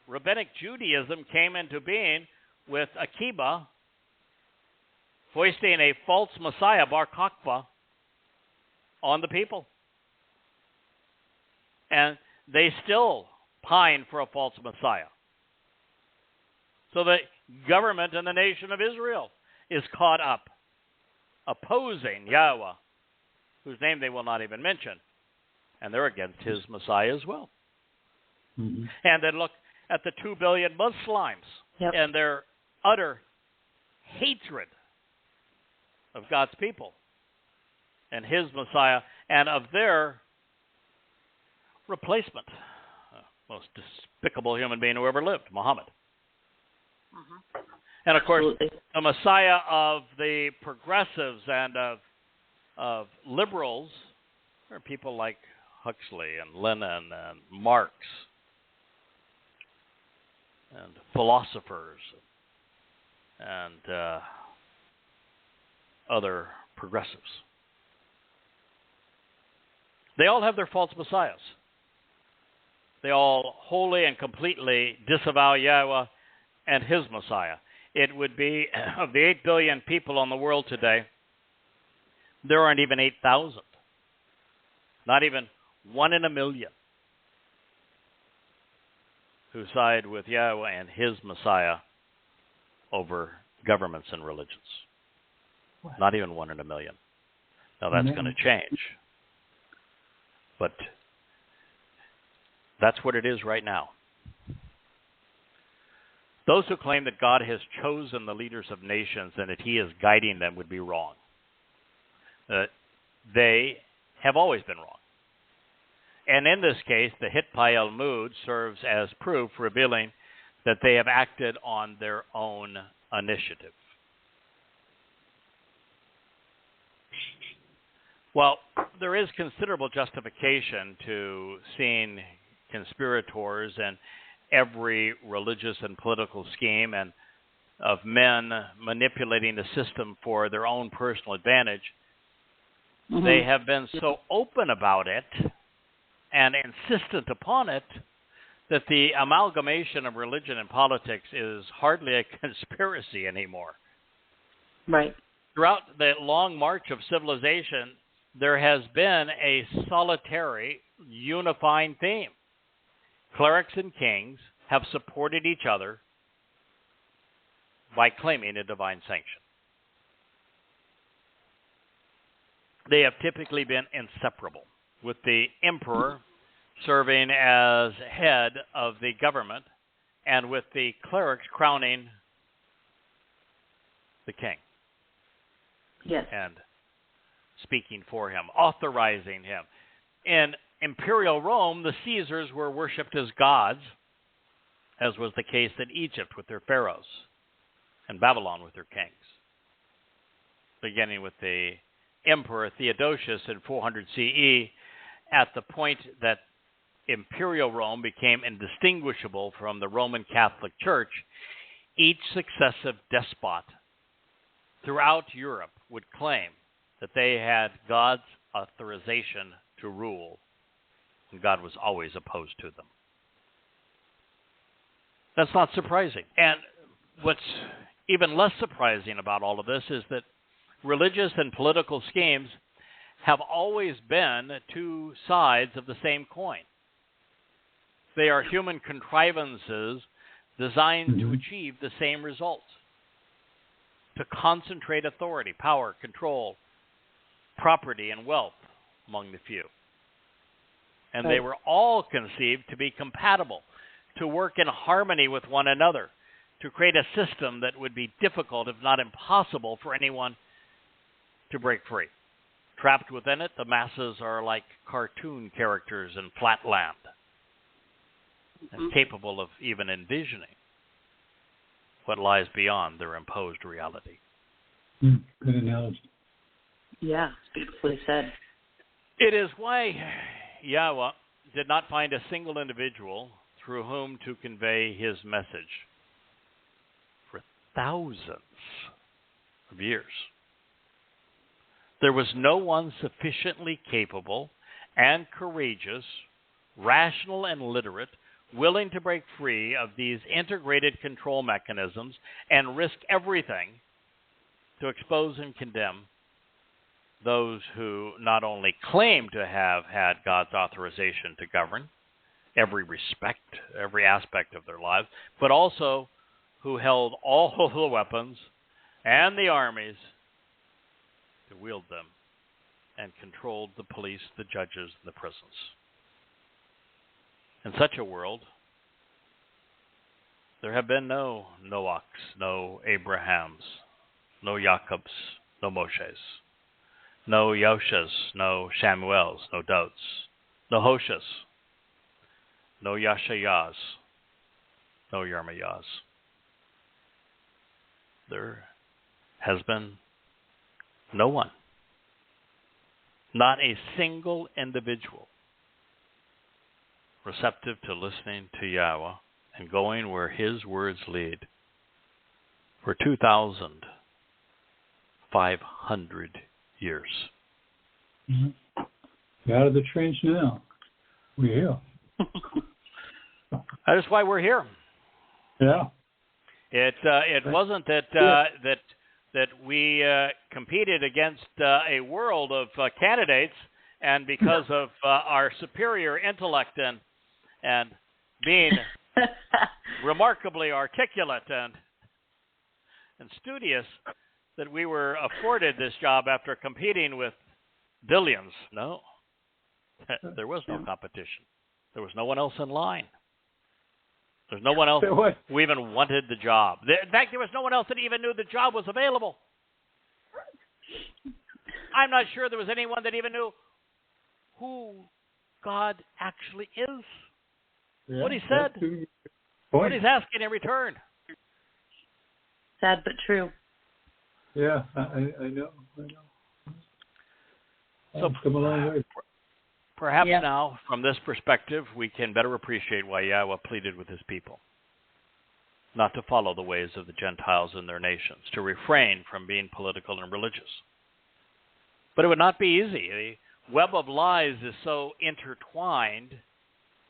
Rabbinic Judaism came into being with Akiba foisting a false Messiah, Bar Kokhba, on the people. And they still pine for a false Messiah. So the government and the nation of Israel is caught up, opposing Yahweh, whose name they will not even mention. And they're against his Messiah as well. And then look at the 2 billion Muslims and their utter hatred of God's people and his Messiah and of their replacement, most despicable human being who ever lived, Muhammad. And of course, the Messiah of the progressives and of liberals are people like Huxley and Lenin and Marx and philosophers and other progressives. They all have their false messiahs. They all wholly and completely disavow Yahweh and his Messiah. It would be, of the 8 billion people on the world today, there aren't even 8,000. Not even 1 in a million who side with Yahweh and his Messiah over governments and religions. What? Not even 1 in a million. Now that's going to change. But that's what it is right now. Those who claim that God has chosen the leaders of nations and that he is guiding them would be wrong. They have always been wrong. And in this case, the Hitpael mood serves as proof, revealing that they have acted on their own initiative. Well, there is considerable justification to seeing conspirators and every religious and political scheme and of men manipulating the system for their own personal advantage. They have been so open about it and insistent upon it that the amalgamation of religion and politics is hardly a conspiracy anymore. Right. Throughout the long march of civilization, there has been a solitary, unifying theme. Clerics and kings have supported each other by claiming a divine sanction. They have typically been inseparable, with the emperor serving as head of the government and with the clerics crowning the king. Yes. And speaking for him, authorizing him. In imperial Rome, the Caesars were worshipped as gods, as was the case in Egypt with their pharaohs and Babylon with their kings. Beginning with the Emperor Theodosius in 400 CE, at the point that imperial Rome became indistinguishable from the Roman Catholic Church, each successive despot throughout Europe would claim that they had God's authorization to rule, and God was always opposed to them. That's not surprising. And what's even less surprising about all of this is that religious and political schemes have always been two sides of the same coin. They are human contrivances designed to achieve the same results: to concentrate authority, power, control, property, and wealth among the few. And they were all conceived to be compatible, to work in harmony with one another, to create a system that would be difficult, if not impossible, for anyone to break free. Trapped within it, the masses are like cartoon characters in flat land, and capable of even envisioning what lies beyond their imposed reality. Good analogy. Yeah, beautifully said. It is why Yahweh did not find a single individual through whom to convey his message for thousands of years. There was no one sufficiently capable and courageous, rational and literate, willing to break free of these integrated control mechanisms and risk everything to expose and condemn those who not only claim to have had God's authorization to govern every aspect of their lives, but also who held all of the weapons and the armies to wield them and controlled the police, the judges, and the prisons. In such a world, there have been no Noachs, no Abrahams, no Jacobs, no Moshes, no Yoshas, no Shamuels, no Dotes, no Hoshas, no Yashayas, no Yarmayas. There has been no one, not a single individual, receptive to listening to Yahweh and going where his words lead for 2,500 years. Mm-hmm. You're out of the trench now. We're here. That is why we're here. Yeah. It wasn't that we competed against a world of candidates, and because of our superior intellect and being remarkably articulate and studious, that we were afforded this job after competing with billions. No, there was no competition. There was no one else in line. There's no one else who even wanted the job. In fact, there was no one else that even knew the job was available. I'm not sure there was anyone that even knew who God actually is. Yeah, what he said. What he's asking in return. Sad but true. Yeah, I know. So come a long way. Perhaps now, from this perspective, we can better appreciate why Yahweh pleaded with his people not to follow the ways of the Gentiles in their nations, to refrain from being political and religious. But it would not be easy. The web of lies is so intertwined,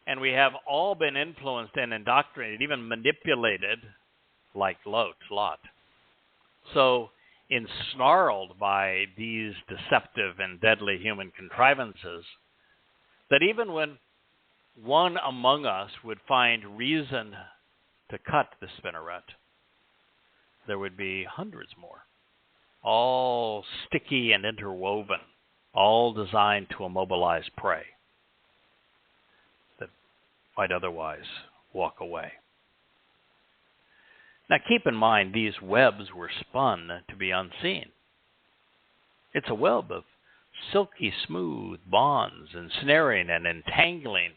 and we have all been influenced and indoctrinated, even manipulated, like Lot. So ensnarled by these deceptive and deadly human contrivances, that even when one among us would find reason to cut the spinneret, there would be hundreds more, all sticky and interwoven, all designed to immobilize prey that might otherwise walk away. Now keep in mind, these webs were spun to be unseen. It's a web of silky smooth bonds, ensnaring and entangling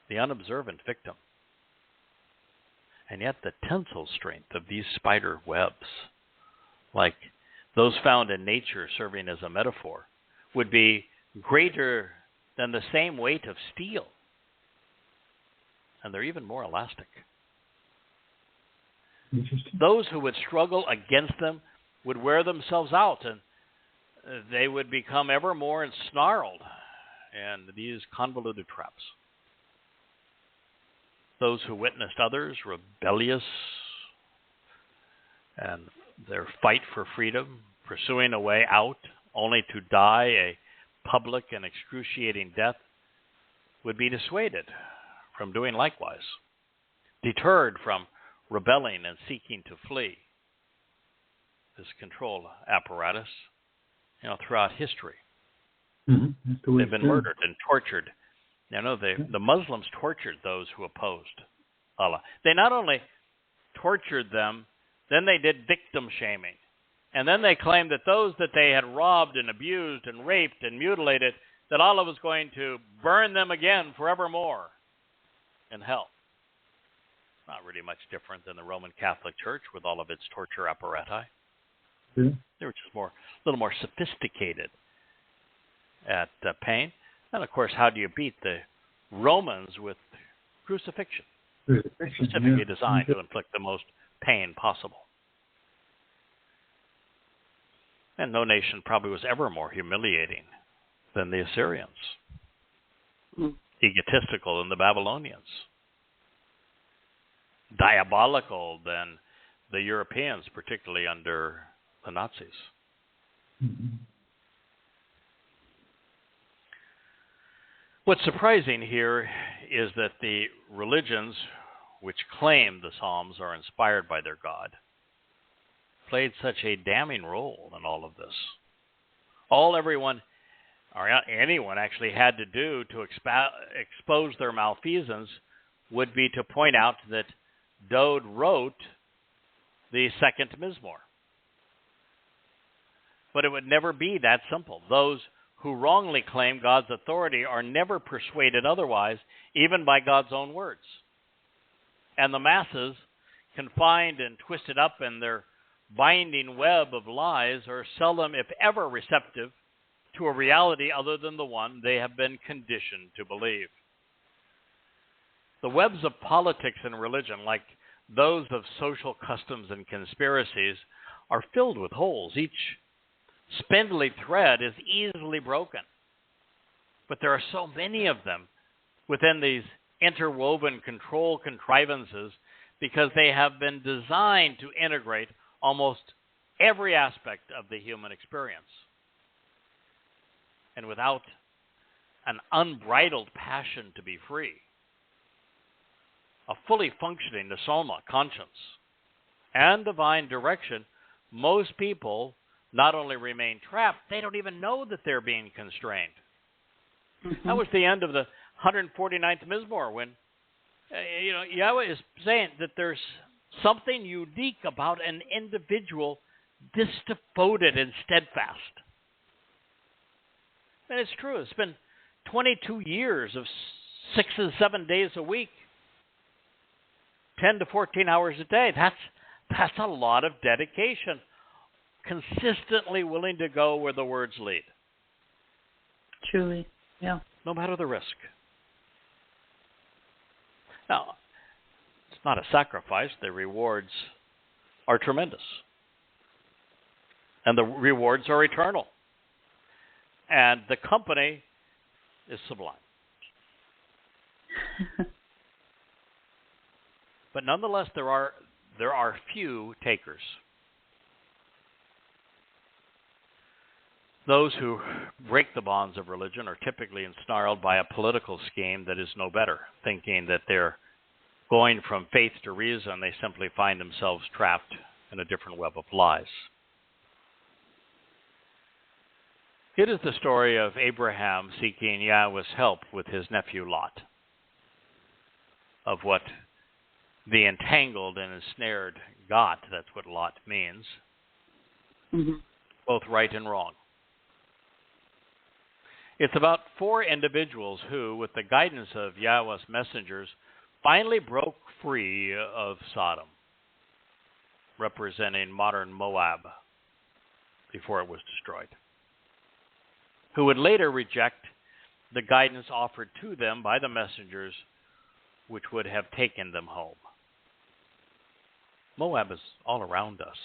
the unobservant victim. And yet the tensile strength of these spider webs, like those found in nature serving as a metaphor, would be greater than the same weight of steel. And they're even more elastic. Those who would struggle against them would wear themselves out, and they would become ever more ensnarled in these convoluted traps. Those who witnessed others rebellious and their fight for freedom, pursuing a way out only to die a public and excruciating death, would be dissuaded from doing likewise, deterred from rebelling and seeking to flee this control apparatus, throughout history. Mm-hmm. They've been murdered and tortured. The Muslims tortured those who opposed Allah. They not only tortured them, then they did victim shaming. And then they claimed that those that they had robbed and abused and raped and mutilated, that Allah was going to burn them again forevermore in hell. Not really much different than the Roman Catholic Church with all of its torture apparatus. Yeah. They were just a little more sophisticated at pain. And of course, how do you beat the Romans with Crucifixion. Crucifixion, Specifically yeah. designed to inflict the most pain possible. And no nation probably was ever more humiliating than the Assyrians. Egotistical than the Babylonians. Diabolical than the Europeans, particularly under the Nazis. Mm-hmm. What's surprising here is that the religions which claim the Psalms are inspired by their God played such a damning role in all of this. All everyone, or anyone actually had to do to expose their malfeasance would be to point out that Dode wrote the second Mizmor. But it would never be that simple. Those who wrongly claim God's authority are never persuaded otherwise, even by God's own words. And the masses, confined and twisted up in their binding web of lies, are seldom, if ever, receptive to a reality other than the one they have been conditioned to believe. The webs of politics and religion, like those of social customs and conspiracies, are filled with holes. Each spindly thread is easily broken. But there are so many of them within these interwoven control contrivances because they have been designed to integrate almost every aspect of the human experience. And without an unbridled passion to be free, a fully functioning Nesoma conscience, and divine direction, most people not only remain trapped, they don't even know that they're being constrained. Mm-hmm. That was the end of the 149th Mizmor when Yahweh is saying that there's something unique about an individual this devoted and steadfast. And it's true. It's been 22 years of 6 and 7 days a week, 10 to 14 hours a day. That's a lot of dedication. Consistently willing to go where the words lead. Truly, yeah. No matter the risk. Now, it's not a sacrifice. The rewards are tremendous. And the rewards are eternal. And the company is sublime. But nonetheless, there are few takers. Those who break the bonds of religion are typically ensnarled by a political scheme that is no better, thinking that they're going from faith to reason. They simply find themselves trapped in a different web of lies. It is the story of Abraham seeking Yahweh's help with his nephew Lot, of what the entangled and ensnared got. That's what Lot means. Mm-hmm. Both right and wrong. It's about 4 individuals who, with the guidance of Yahweh's messengers, finally broke free of Sodom, representing modern Moab before it was destroyed, who would later reject the guidance offered to them by the messengers, which would have taken them home. Moab is all around us.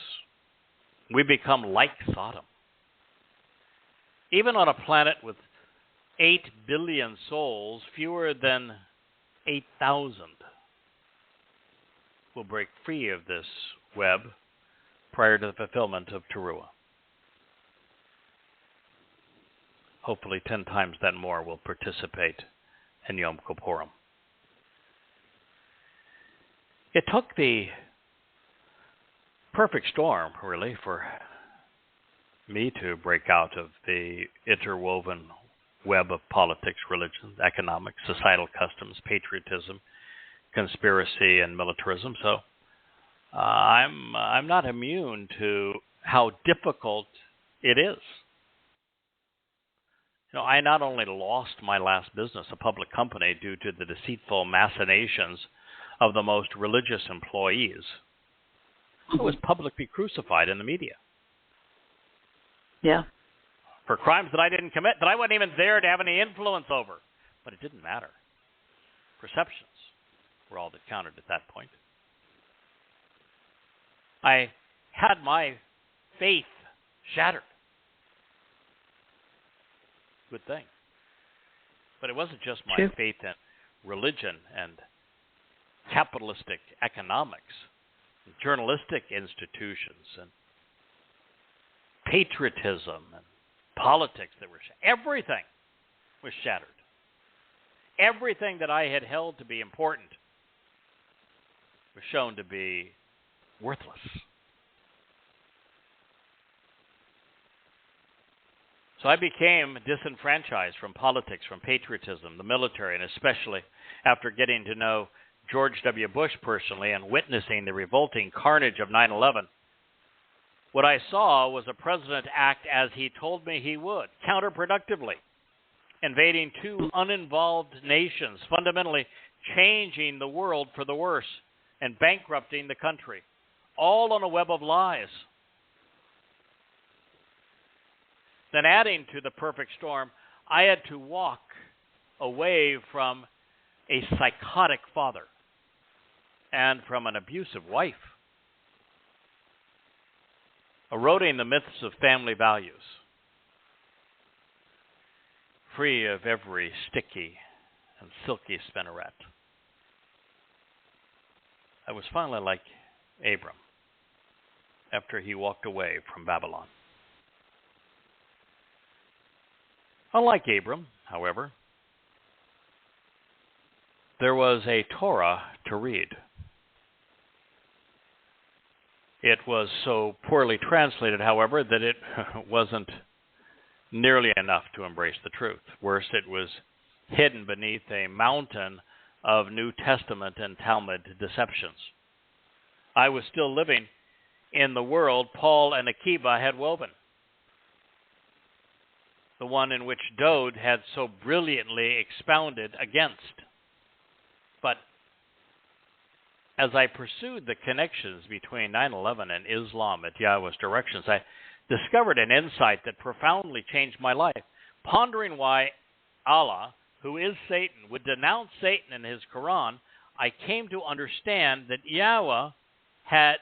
We become like Sodom. Even on a planet with 8 billion souls, fewer than 8,000 will break free of this web prior to the fulfillment of Towrah. Hopefully 10 times that more will participate in Yom Kippurim. It took the perfect storm, really, for me to break out of the interwoven web of politics, religion, economics, societal customs, patriotism, conspiracy, and militarism. So I'm not immune to how difficult it is. I not only lost my last business, a public company, due to the deceitful machinations of the most religious employees, I was publicly crucified in the media. Yeah. For crimes that I didn't commit, that I wasn't even there to have any influence over. But it didn't matter. Perceptions. were all that counted at that point. I had my faith shattered. Good thing. But it wasn't just my faith in religion and capitalistic economics, and journalistic institutions, and patriotism and politics that were everything was shattered. Everything that I had held to be important was shown to be worthless. So I became disenfranchised from politics, from patriotism, the military, and especially after getting to know George W. Bush personally and witnessing the revolting carnage of 9/11. What I saw was a president act as he told me he would, counterproductively, invading two uninvolved nations, fundamentally changing the world for the worse and bankrupting the country, all on a web of lies. Then adding to the perfect storm, I had to walk away from a psychotic father and from an abusive wife, eroding the myths of family values, free of every sticky and silky spinneret. I was finally like Abram after he walked away from Babylon. Unlike Abram, however, there was a Torah to read. It was so poorly translated, however, that it wasn't nearly enough to embrace the truth. Worse, it was hidden beneath a mountain of New Testament and Talmud deceptions. I was still living in the world Paul and Akiba had woven, the one in which Dode had so brilliantly expounded against. But as I pursued the connections between 9/11 and Islam at Yahowah's directions, I discovered an insight that profoundly changed my life. Pondering why Allah, who is Satan, would denounce Satan in his Quran, I came to understand that Yahowah had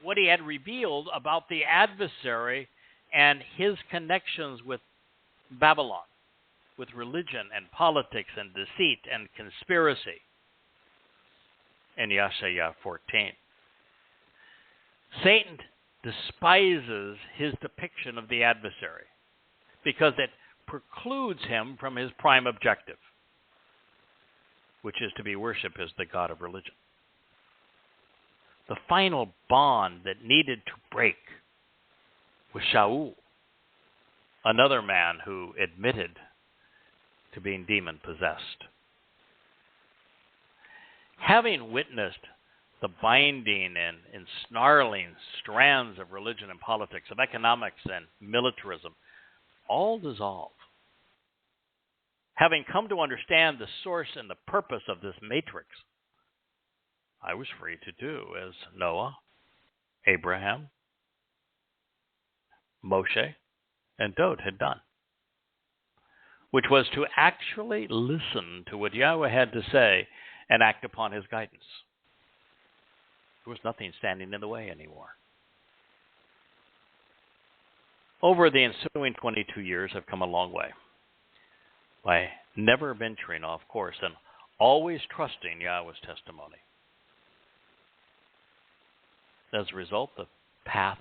what he had revealed about the adversary and his connections with Babylon, with religion and politics and deceit and conspiracy. In Yeshaya 14. Satan despises his depiction of the adversary because it precludes him from his prime objective, which is to be worshipped as the God of religion. The final bond that needed to break was Shaul, another man who admitted to being demon-possessed. Having witnessed the binding and ensnarling strands of religion and politics, of economics and militarism, all dissolve. Having come to understand the source and the purpose of this matrix, I was free to do as Noah, Abraham, Moshe, and Dode had done, which was to actually listen to what Yahowah had to say and act upon his guidance. There was nothing standing in the way anymore. Over the ensuing 22 years, I've come a long way by never venturing off course and always trusting Yahowah's testimony. As a result, the path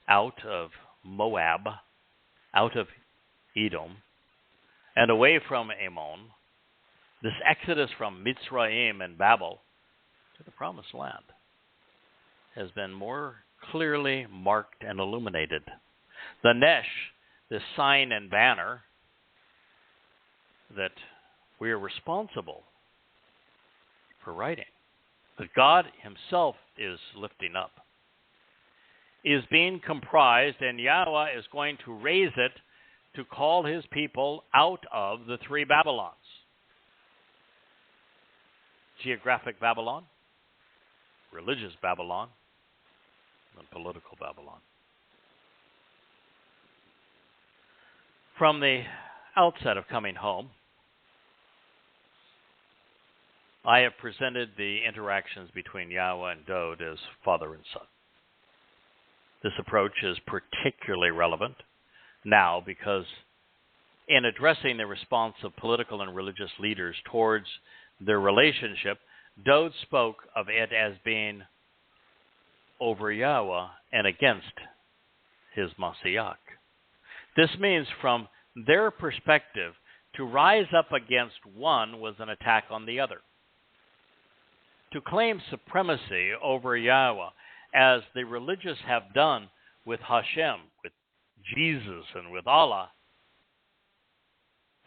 out of Moab, out of Edom, and away from Ammon, this exodus from Mitzrayim and Babel to the Promised Land has been more clearly marked and illuminated. The Nesh, this sign and banner that we are responsible for writing, that God himself is lifting up, is being comprised, and Yahowah is going to raise it to call his people out of the three Babylons. Geographic Babylon, religious Babylon, and political Babylon. From the outset of coming home, I have presented the interactions between Yahweh and Dode as father and son. This approach is particularly relevant now because in addressing the response of political and religious leaders towards their relationship, Dode spoke of it as being over Yahweh and against his Mashyach. This means from their perspective, to rise up against one was an attack on the other. To claim supremacy over Yahweh, as the religious have done with Hashem, with Jesus, and with Allah,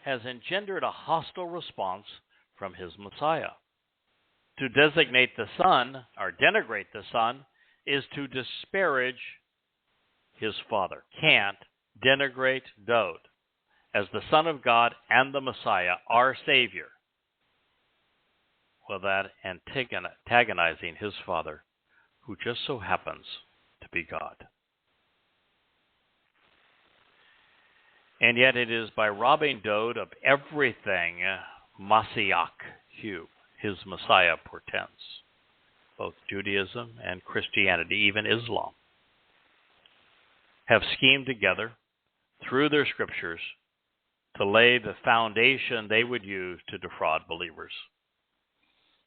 has engendered a hostile response from his Messiah. To designate the Son, or denigrate the Son, is to disparage his Father. Can't denigrate Dode as the Son of God and the Messiah, our Savior, without antagonizing his Father, who just so happens to be God. And yet it is by robbing Dode of everything Mashyach, his Messiah, portends. Both Judaism and Christianity, even Islam, have schemed together through their scriptures to lay the foundation they would use to defraud believers.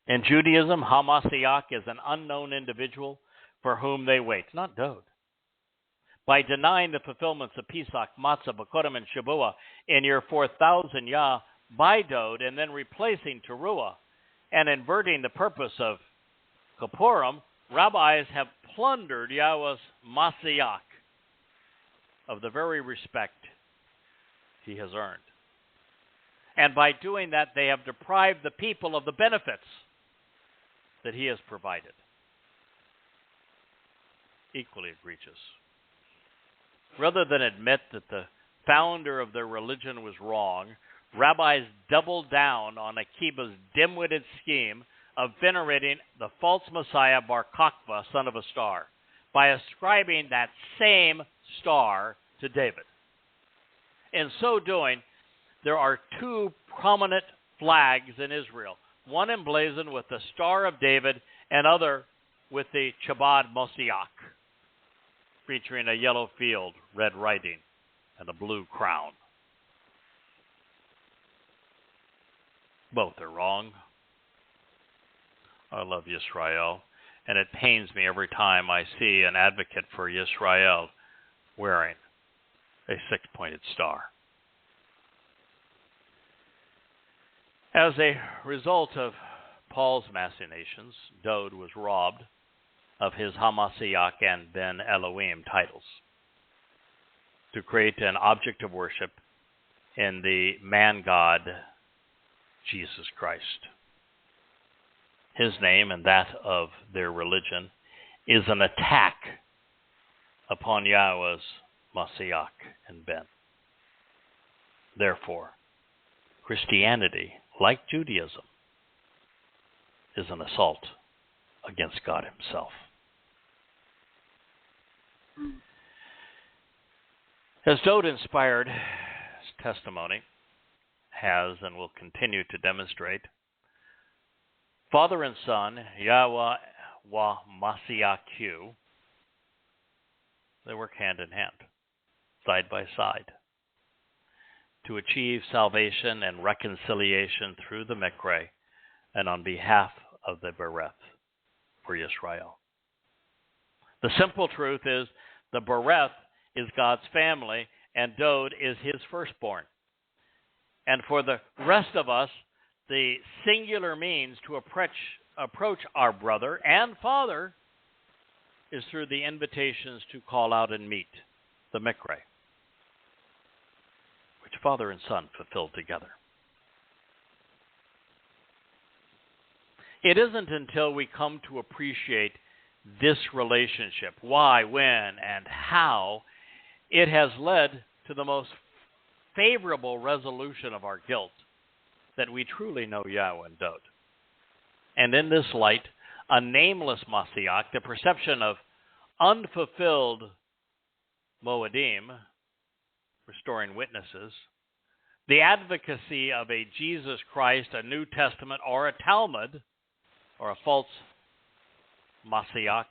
In Judaism, HaMashyach is an unknown individual for whom they wait, not Dode. By denying the fulfillments of Pesach, Matzah, Bokorim, and Shavuot in year 4000 Yah by Dode, and then replacing Teruah and inverting the purpose of Kippurim, rabbis have plundered Yahweh's Mashyach of the very respect he has earned. And by doing that, they have deprived the people of the benefits that he has provided. Equally egregious. Rather than admit that the founder of their religion was wrong, rabbis doubled down on Akiba's dim-witted scheme of venerating the false Messiah Bar Kokhba, son of a star, by ascribing that same star to David. In so doing, there are two prominent flags in Israel, one emblazoned with the Star of David and other with the Chabad Mashyach, featuring a yellow field, red writing, and a blue crown. Both are wrong. I love Yisrael, and it pains me every time I see an advocate for Yisrael wearing a six-pointed star. As a result of Paul's machinations, Dode was robbed of his HaMashyach and Ben Elohim titles to create an object of worship in the man-God, Jesus Christ. His name and that of their religion is an attack upon Yahweh's Mashyach and Ben. Therefore, Christianity, like Judaism, is an assault against God himself. As Dode inspired testimony has and will continue to demonstrate, Father and Son, Yahweh wa Mashyach, they work hand in hand, side by side, to achieve salvation and reconciliation through the Mikre and on behalf of the Bereth for Yisrael. The simple truth is the Bereth is God's family and Dode is his firstborn. And for the rest of us, the singular means to approach our brother and father is through the invitations to call out and meet, the Mikre, which father and son fulfilled together. It isn't until we come to appreciate this relationship, why, when, and how, it has led to the most favorable resolution of our guilt, that we truly know Yahweh and Dode. And in this light, a nameless Mashyach, the perception of unfulfilled Moedim, restoring witnesses, the advocacy of a Jesus Christ, a New Testament, or a Talmud, or a false Mashyach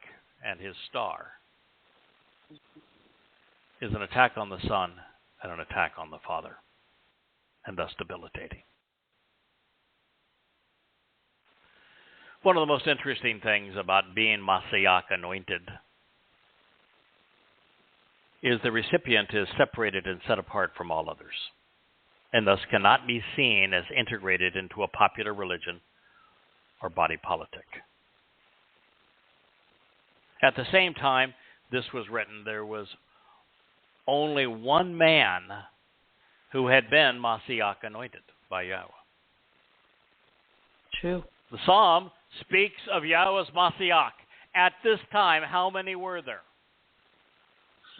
and his star, is an attack on the Son and an attack on the Father, and thus debilitating. One of the most interesting things about being Mashyach anointed is the recipient is separated and set apart from all others, and thus cannot be seen as integrated into a popular religion or body politic. At the same time this was written, there was only one man who had been Mashyach anointed by Yahweh. True. The Psalm speaks of Yahweh's Mashyach. At this time, how many were there?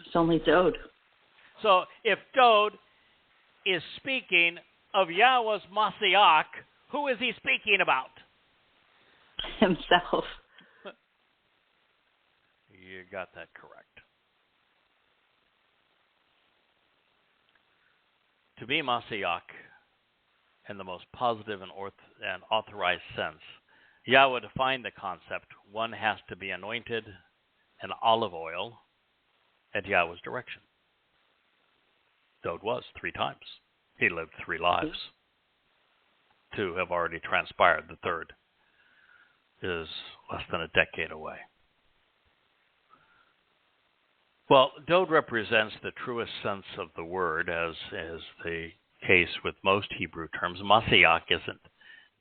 It's only Dode. So if Dode is speaking of Yahweh's Mashyach, who is he speaking about? Himself. You got that correct. To be Mashyach in the most positive and authorized sense, Yahweh defined the concept. One has to be anointed in olive oil at Yahweh's direction. Dode was 3 times. He lived 3 lives. 2 have already transpired. The 3rd is less than a decade away. Well, Dode represents the truest sense of the word, as is the case with most Hebrew terms. Mashyach isn't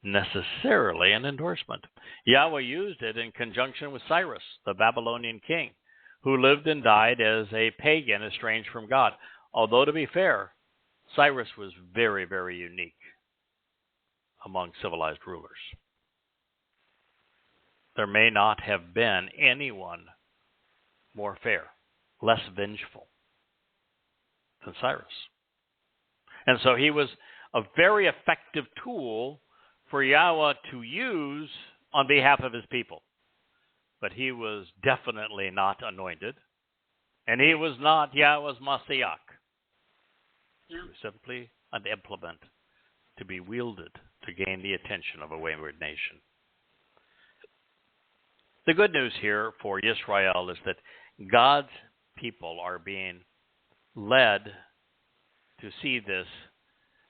necessarily an endorsement. Yahweh used it in conjunction with Cyrus, the Babylonian king, who lived and died as a pagan estranged from God. Although, to be fair, Cyrus was very, very unique among civilized rulers. There may not have been anyone more fair, less vengeful than Cyrus. And so he was a very effective tool for Yahweh to use on behalf of his people. But he was definitely not anointed, and he was not Yahweh's Mashyach. He was simply an implement to be wielded to gain the attention of a wayward nation. The good news here for Israel is that God's people are being led to see this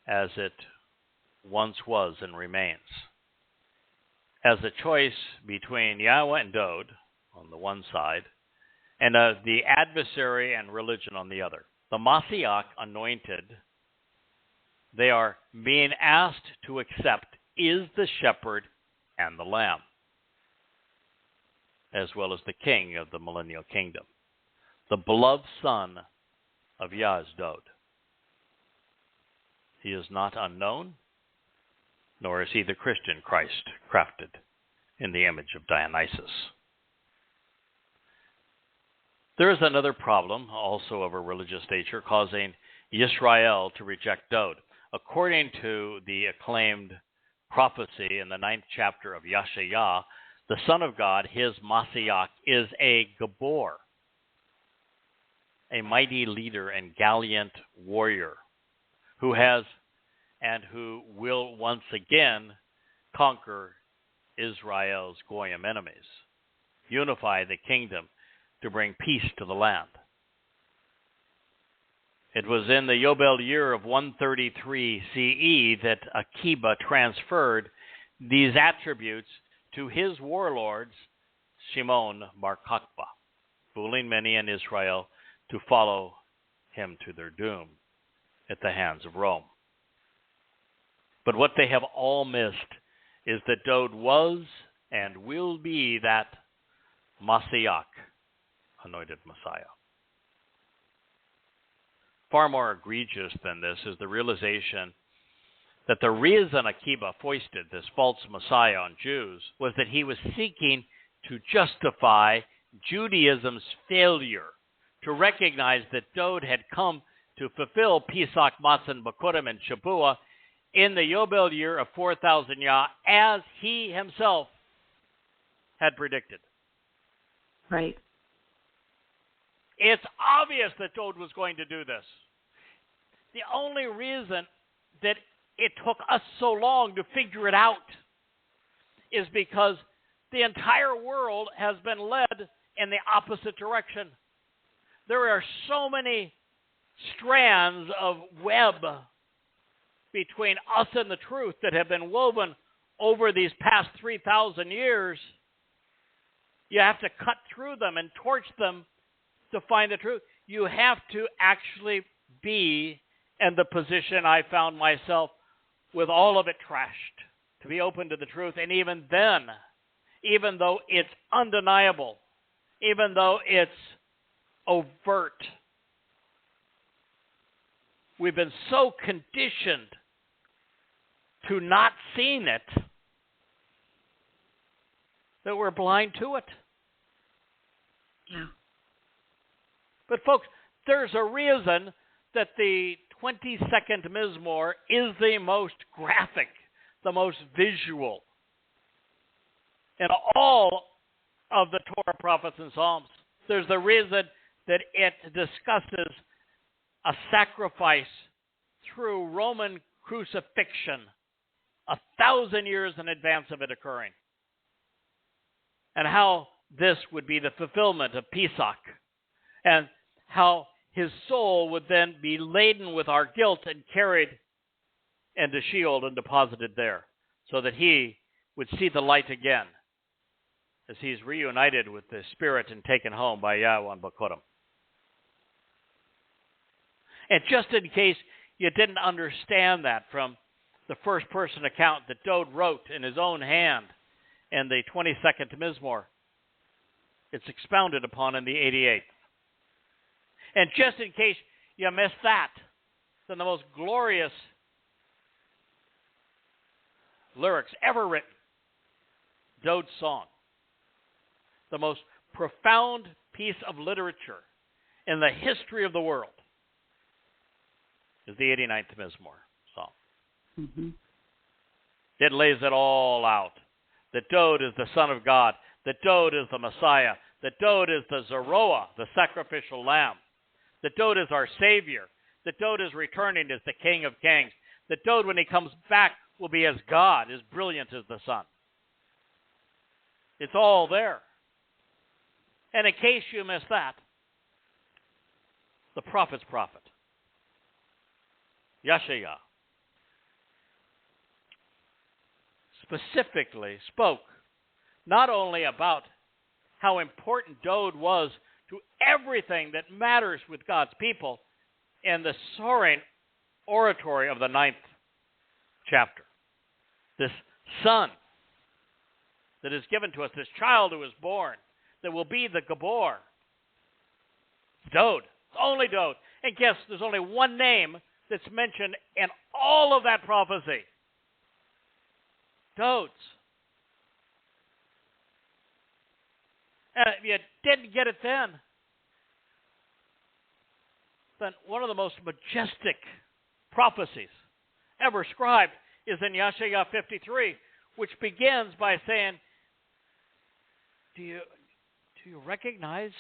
as it once was and remains, as a choice between Yahweh and Dode on the one side, and the adversary and religion on the other. The Mashyach anointed, they are being asked to accept, is the shepherd and the lamb, as well as the king of the millennial kingdom, the beloved son of Yah's Dode. He is not unknown, nor is he the Christian Christ crafted in the image of Dionysus. There is another problem, also of a religious nature, causing Israel to reject Dode. According to the acclaimed prophecy in the 9th chapter of Yeshayahu, the Son of God, his Mashyach, is a Gabor, a mighty leader and gallant warrior who has and who will once again conquer Israel's Goyim enemies, unify the kingdom to bring peace to the land. It was in the Yobel year of 133 CE that Akiba transferred these attributes to his warlords, Shimon Bar Kokhba, fooling many in Israel to follow him to their doom at the hands of Rome. But what they have all missed is that Dode was and will be that Mashyach, anointed Messiah. Far more egregious than this is the realization that the reason Akiba foisted this false Messiah on Jews was that he was seeking to justify Judaism's failure to recognize that Dode had come to fulfill Pesach, Matzah, Bakurim, and Shabuah in the Yobel year of 4,000 Yah, as he himself had predicted. Right. It's obvious that Dode was going to do this. The only reason that it took us so long to figure it out is because the entire world has been led in the opposite direction. There are so many strands of web between us and the truth that have been woven over these past 3,000 years. You have to cut through them and torch them to find the truth. You have to actually be in the position I found myself with all of it trashed, to be open to the truth. And even then, even though it's undeniable, even though it's overt, we've been so conditioned to not seeing it that we're blind to it. Yeah. But folks, there's a reason that the 22nd Mizmor is the most graphic, the most visual in all of the Torah, prophets, and Psalms. There's the reason that it discusses a sacrifice through Roman crucifixion 1,000 years in advance of it occurring, and how this would be the fulfillment of Pesach, and how his soul would then be laden with our guilt and carried into Sheol and deposited there, so that he would see the light again as he's reunited with the Spirit and taken home by Yahweh and Bakodim. And just in case you didn't understand that from the first-person account that Dode wrote in his own hand in the 22nd Mizmor, it's expounded upon in the 88th. And just in case you missed that, then the most glorious lyrics ever written, Dode's song, the most profound piece of literature in the history of the world, is the 89th Mizmor song. Mm-hmm. It lays it all out. That Dode is the Son of God. That Dode is the Messiah. That Dode is the Zeroah, the sacrificial lamb. That Dode is our Savior. That Dode is returning as the King of Kings. That Dode, when he comes back, will be as God, as brilliant as the sun. It's all there. And in case you missed that, the prophet's prophet, Yahowah, specifically spoke not only about how important Dode was to everything that matters with God's people in the soaring oratory of the 9th chapter. This son that is given to us, this child who is born, that will be the Gabor. Dode. It's only Dode. And guess there's only one name that's mentioned in all of that prophecy. Dode's. And if you didn't get it then one of the most majestic prophecies ever scribed is in Yahowah 53, which begins by saying, do you recognize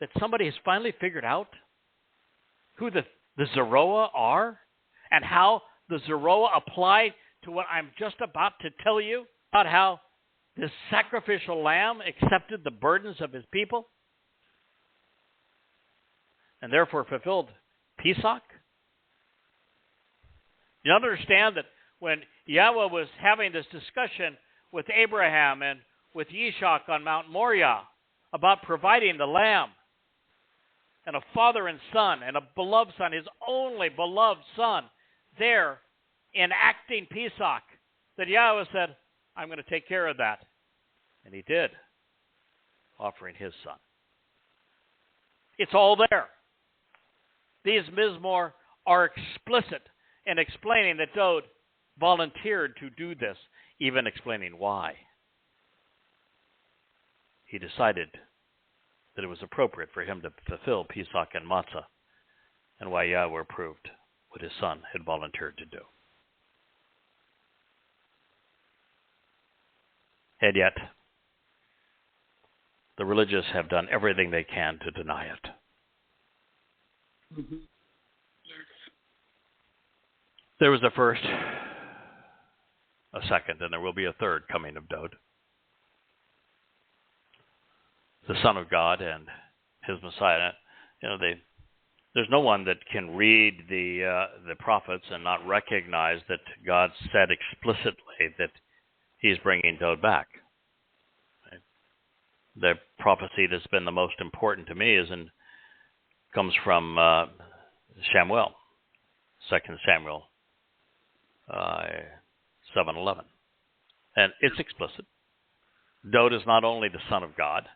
that somebody has finally figured out who the Zeroah are and how the Zeroah apply to what I'm just about to tell you about how this sacrificial lamb accepted the burdens of his people and therefore fulfilled Pesach? You understand that when Yahweh was having this discussion with Abraham and with Yishak on Mount Moriah about providing the lamb and a father and son and a beloved son, his only beloved son, there enacting Pesach, that Yahweh said, I'm going to take care of that. And he did, offering his son. It's all there. These Mizmor are explicit in explaining that Dode volunteered to do this, even explaining why. He decided that it was appropriate for him to fulfill Pesach and Matzah, and why Yahweh approved what his son had volunteered to do. And yet, the religious have done everything they can to deny it. Mm-hmm. Yes. There was a first, a second, and there will be a third coming of Dod, the Son of God and his Messiah. There's no one that can read the prophets and not recognize that God said explicitly that he's bringing Dod back. Right? The prophecy that's been the most important to me comes from Samuel, 2 Samuel 7:11, and it's explicit. Dod is not only the Son of God,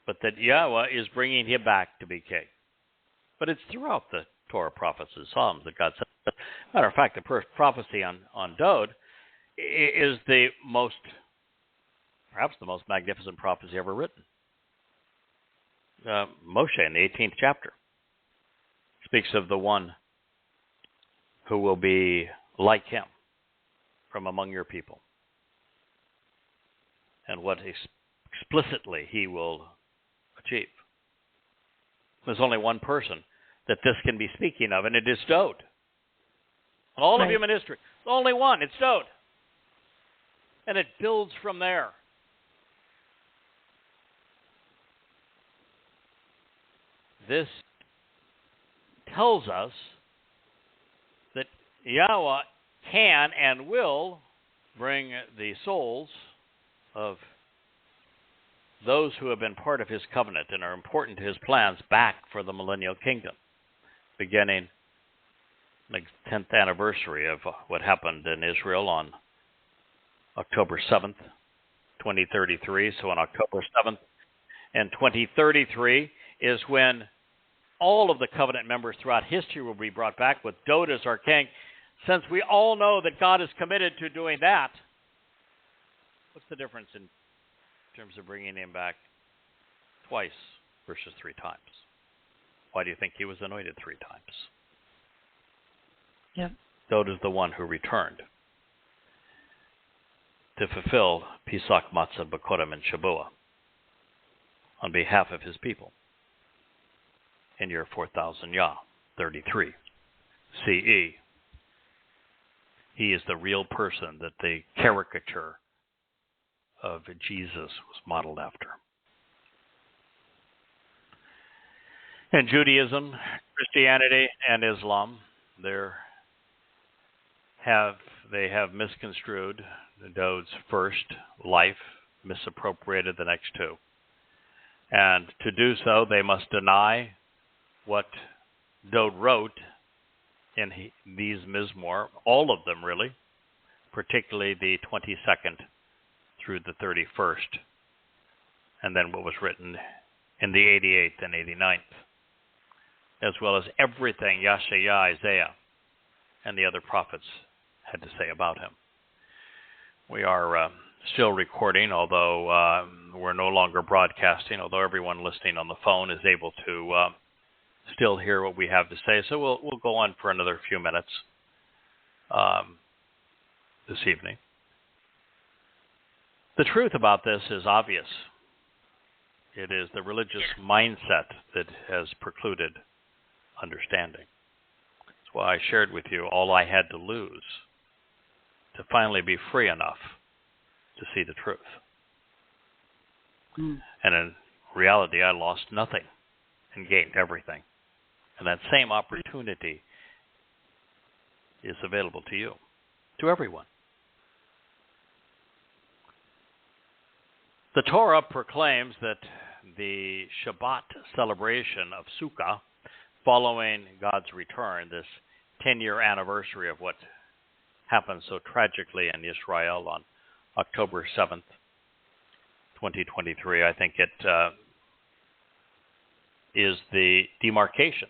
but that Yahweh is bringing him back to be king. But it's throughout the Torah, prophets, and Psalms that God said. Matter of fact, the first prophecy on Dod is perhaps the most magnificent prophecy ever written. Moshe in the 18th chapter speaks of the one who will be like him from among your people, and what explicitly he will achieve. There's only one person that this can be speaking of, and it is Dod. In all of human history, there's only one. It's Dod. And it builds from there. This tells us that Yahweh can and will bring the souls of those who have been part of his covenant and are important to his plans back for the millennial kingdom, beginning the 10th anniversary of what happened in Israel on October 7th, 2033. So on October 7th and 2033 is when all of the covenant members throughout history will be brought back with Dod as our king. Since we all know that God is committed to doing that, what's the difference in terms of bringing him back twice versus 3 times? Why do you think he was anointed 3 times? Yep. Dod is the one who returned to fulfill Pesach, Matzah, B'Kodim, and Shabuah on behalf of his people in year 4000 Yah, 33 CE. He is the real person that the caricature of Jesus was modeled after. And Judaism, Christianity, and Islam, they have misconstrued Dod's first life, misappropriated the next 2. And to do so, they must deny what Dod wrote in these Mizmor, all of them really, particularly the 22nd through the 31st, and then what was written in the 88th and 89th, as well as everything Yeshaya, Isaiah, and the other prophets had to say about him. We are still recording, although we're no longer broadcasting, although everyone listening on the phone is able to still hear what we have to say. So we'll go on for another few minutes this evening. The truth about this is obvious. It is the religious mindset that has precluded understanding. That's why I shared with you all I had to lose to finally be free enough to see the truth. And in reality, I lost nothing and gained everything. And that same opportunity is available to you, to everyone. The Torah proclaims that the Shabat celebration of Sukkah, following God's return, this 10-year anniversary of what happened so tragically in Israel on October 7th, 2023, I think it is the demarcation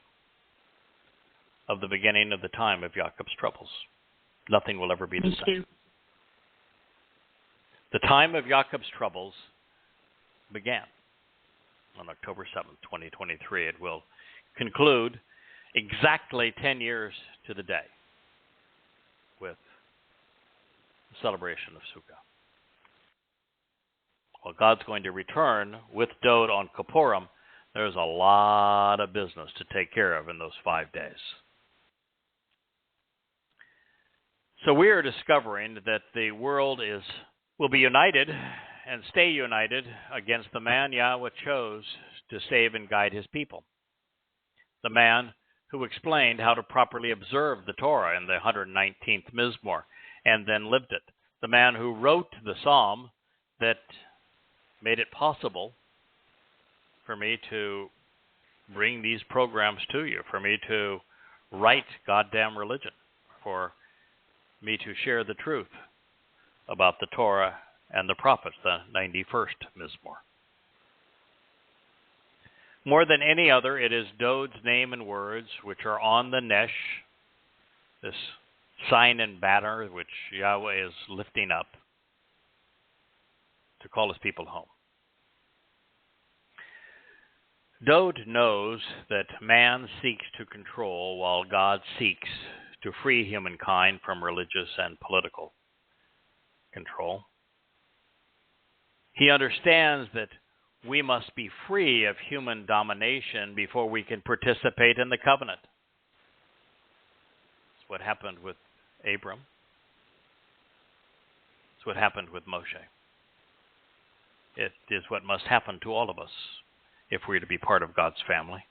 of the beginning of the time of Jacob's troubles. Nothing will ever be the same. The time of Jacob's troubles began on October 7th, 2023. It will conclude exactly 10 years to the day with the celebration of Sukkah. Well, God's going to return with Dod on Kippurim. There's a lot of business to take care of in those 5 days. So we are discovering that the world will be united and stay united against the man Yahweh chose to save and guide his people. The man who explained how to properly observe the Torah in the 119th Mizmor and then lived it. The man who wrote the psalm that made it possible for me to bring these programs to you, for me to write goddamn religion, for me to share the truth about the Torah and the prophets, the 91st Mizmor. More than any other, it is Dod's name and words which are on the Nesh, this sign and banner which Yahweh is lifting up to call his people home. Dod knows that man seeks to control while God seeks to free humankind from religious and political control. He understands that we must be free of human domination before we can participate in the covenant. It's what happened with Abram. It's what happened with Moshe. It is what must happen to all of us if we're to be part of God's family.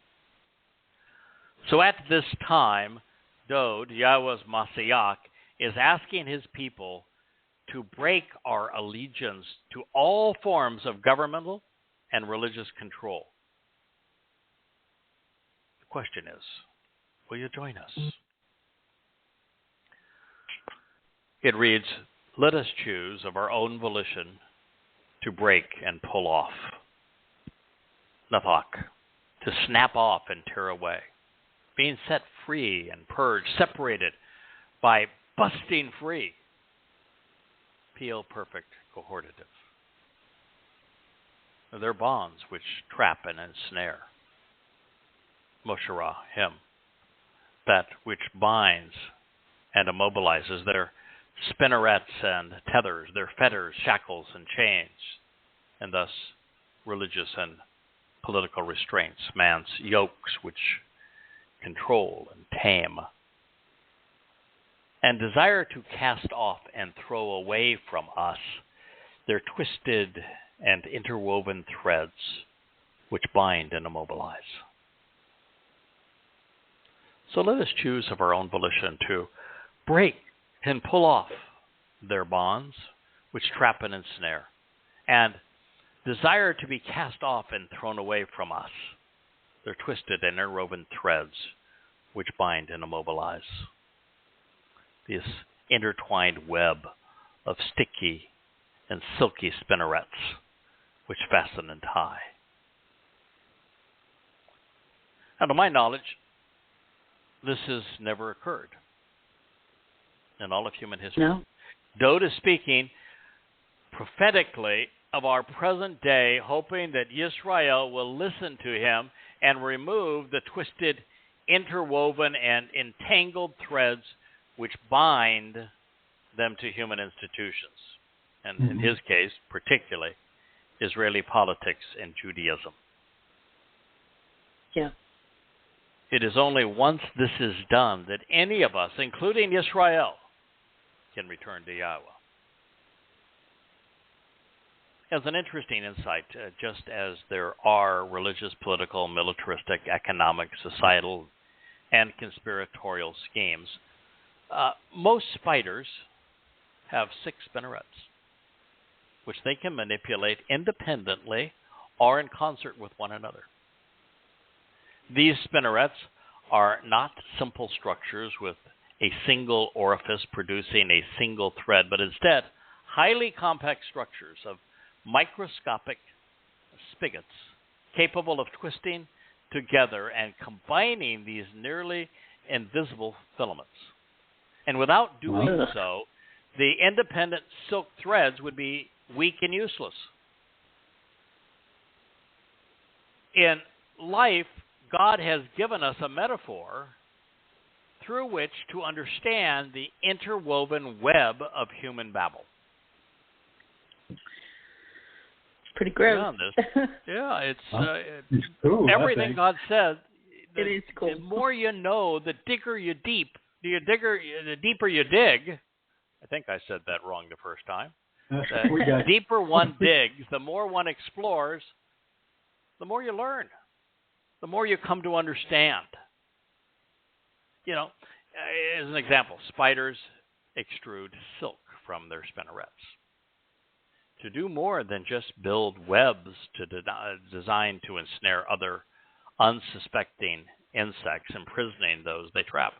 So at this time, Dod, Yahweh's Mashyach, is asking his people to break our allegiance to all forms of governmental and religious control. The question is, will you join us? It reads, let us choose of our own volition to break and pull off. Nathak, to snap off and tear away. Being set free and purged, separated by busting free. Peel perfect cohortative. They're bonds which trap and ensnare. Mosherah, him. That which binds and immobilizes. Their spinnerets and tethers, their fetters, shackles, and chains, and thus religious and political restraints, man's yokes which control and tame. And desire to cast off and throw away from us their twisted and interwoven threads which bind and immobilize. So let us choose of our own volition to break and pull off their bonds which trap and ensnare, and desire to be cast off and thrown away from us their twisted and interwoven threads which bind and immobilize. This intertwined web of sticky and silky spinnerets which fasten and tie. Now, to my knowledge, this has never occurred in all of human history. No. Dod is speaking prophetically of our present day, hoping that Yisrael will listen to him and remove the twisted, interwoven, and entangled threads which bind them to human institutions, and in his case, particularly, Israeli politics and Judaism. Yeah. It is only once this is done that any of us, including Israel, can return to Yahweh. As an interesting insight, just as there are religious, political, militaristic, economic, societal, and conspiratorial schemes, most spiders have 6 spinnerets, which they can manipulate independently or in concert with one another. These spinnerets are not simple structures with a single orifice producing a single thread, but instead highly complex structures of microscopic spigots capable of twisting together and combining these nearly invisible filaments. And without doing so, the independent silk threads would be weak and useless. In life, God has given us a metaphor through which to understand the interwoven web of human babble. It's pretty gross. Beyond this, yeah, It's cool, everything God said. It is cool. The more you know, the deeper you dig, I think I said that wrong the first time. The deeper one digs, the more one explores, the more you learn, the more you come to understand. You know, as an example, spiders extrude silk from their spinnerets. To do more than just build webs designed to ensnare other unsuspecting insects, imprisoning those they trap,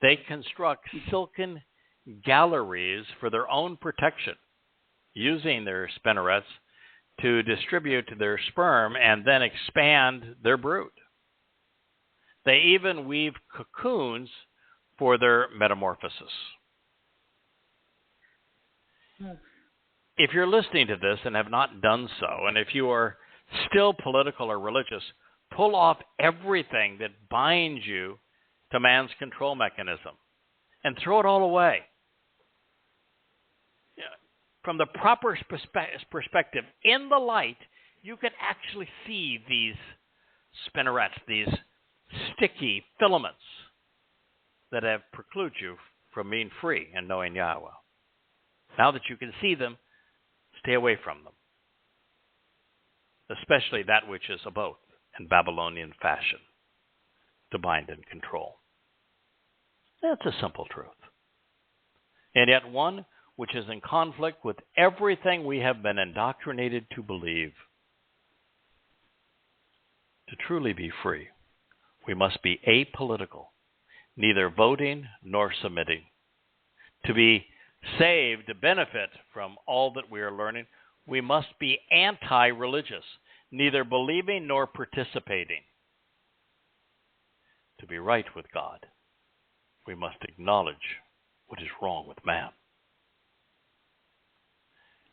they construct silken galleries for their own protection, using their spinnerets to distribute their sperm and then expand their brood. They even weave cocoons for their metamorphosis. If you're listening to this and have not done so, and if you are still political or religious, pull off everything that binds you to man's control mechanism and throw it all away. From the proper perspective, in the light, you can actually see these spinnerets, these sticky filaments that have precluded you from being free and knowing Yahweh. Now that you can see them, stay away from them, especially that which is of oath in Babylonian fashion, to bind and control. That's a simple truth, and yet one which is in conflict with everything we have been indoctrinated to believe. To truly be free, we must be apolitical, neither voting nor submitting. To be saved, to benefit from all that we are learning, we must be anti-religious, neither believing nor participating. To be right with God, we must acknowledge what is wrong with man.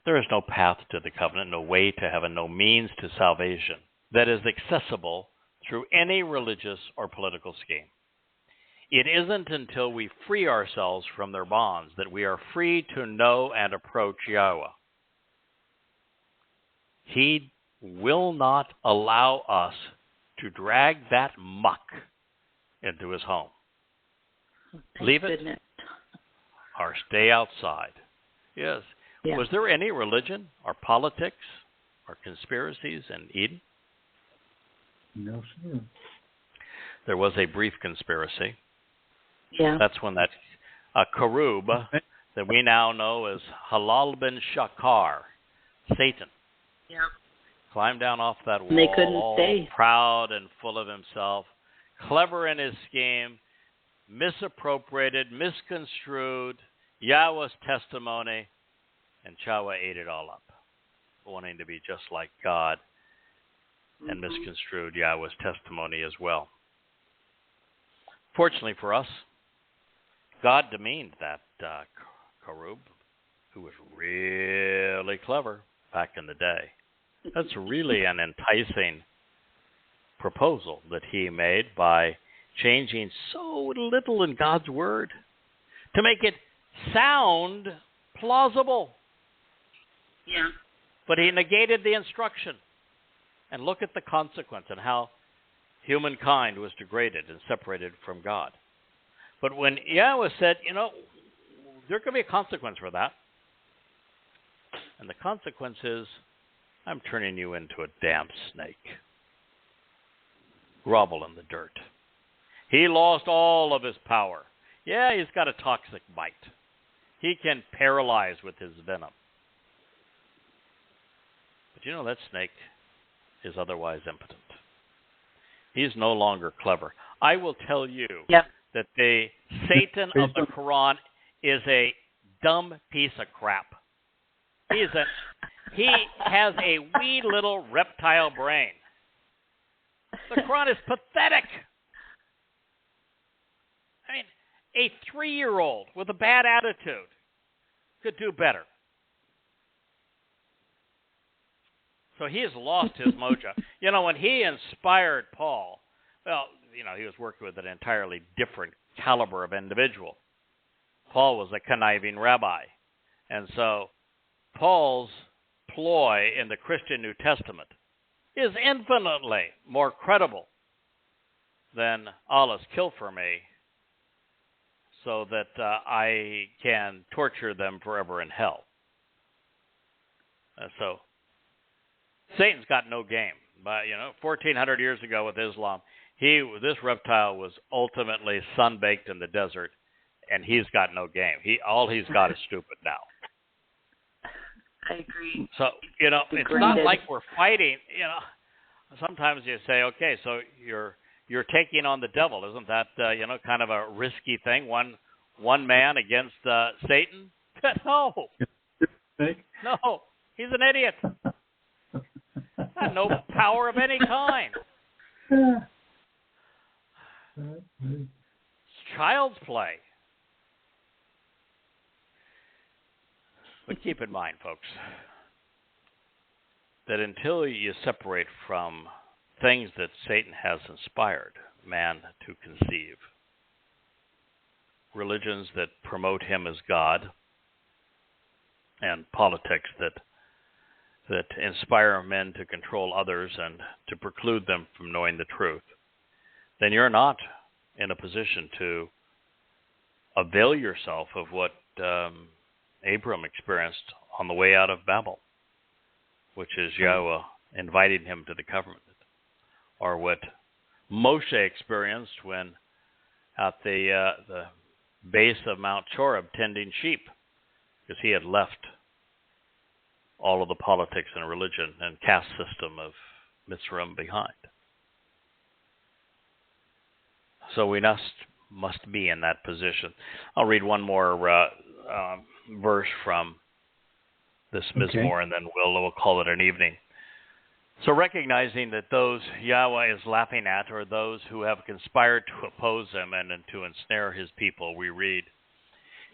There is no path to the covenant, no way to heaven, no means to salvation that is accessible through any religious or political scheme. It isn't until we free ourselves from their bonds that we are free to know and approach Yahweh. He will not allow us to drag that muck into his home. Leave it or stay outside. Yes. Yeah. Was there any religion or politics or conspiracies in Eden? No, sir. There was a brief conspiracy. Yeah. That's when that Karub that we now know as Halal bin Shakar, Satan, climbed down off that wall, they couldn't stay. Proud and full of himself, clever in his scheme, misappropriated, misconstrued Yahweh's testimony, and Yahweh ate it all up, wanting to be just like God, and misconstrued Yahweh's testimony as well. Fortunately for us, God demeaned that Karub, who was really clever back in the day. That's really an enticing proposal that he made by changing so little in God's word to make it sound plausible. Yeah. But he negated the instruction. And look at the consequence and how humankind was degraded and separated from God. But when Yahweh said, there could be a consequence for that. And the consequence is, I'm turning you into a damn snake. Grovel in the dirt. He lost all of his power. Yeah, he's got a toxic bite. He can paralyze with his venom. But that snake is otherwise impotent. He's no longer clever. I will tell you that the Satan of the Quran is a dumb piece of crap. He has a wee little reptile brain. The Quran is pathetic. I mean, a 3-year-old with a bad attitude could do better. So he has lost his mojo. When he inspired Paul, he was working with an entirely different caliber of individual. Paul was a conniving rabbi. And so Paul's ploy in the Christian New Testament is infinitely more credible than Allah's kill for me so that I can torture them forever in hell. So Satan's got no game. But 1,400 years ago with Islam, this reptile was ultimately sunbaked in the desert, and he's got no game. All he's got is stupid now. I agree. So it's not like we're fighting. Sometimes you say, okay, so you're taking on the devil. Isn't that kind of a risky thing? One man against Satan? No, he's an idiot. No power of any kind. It's child's play. But keep in mind, folks, that until you separate from things that Satan has inspired man to conceive, religions that promote him as God, and politics that inspire men to control others and to preclude them from knowing the truth, then you're not in a position to avail yourself of what Abram experienced on the way out of Babel, which is Yahweh inviting him to the covenant, or what Moshe experienced when at the base of Mount Choreb tending sheep, because he had left all of the politics and religion and caste system of Mitzrayim behind. So we must be in that position. I'll read one more verse from this Mizmor, and then we'll call it an evening. So recognizing that those Yahweh is laughing at are those who have conspired to oppose him and to ensnare his people, we read,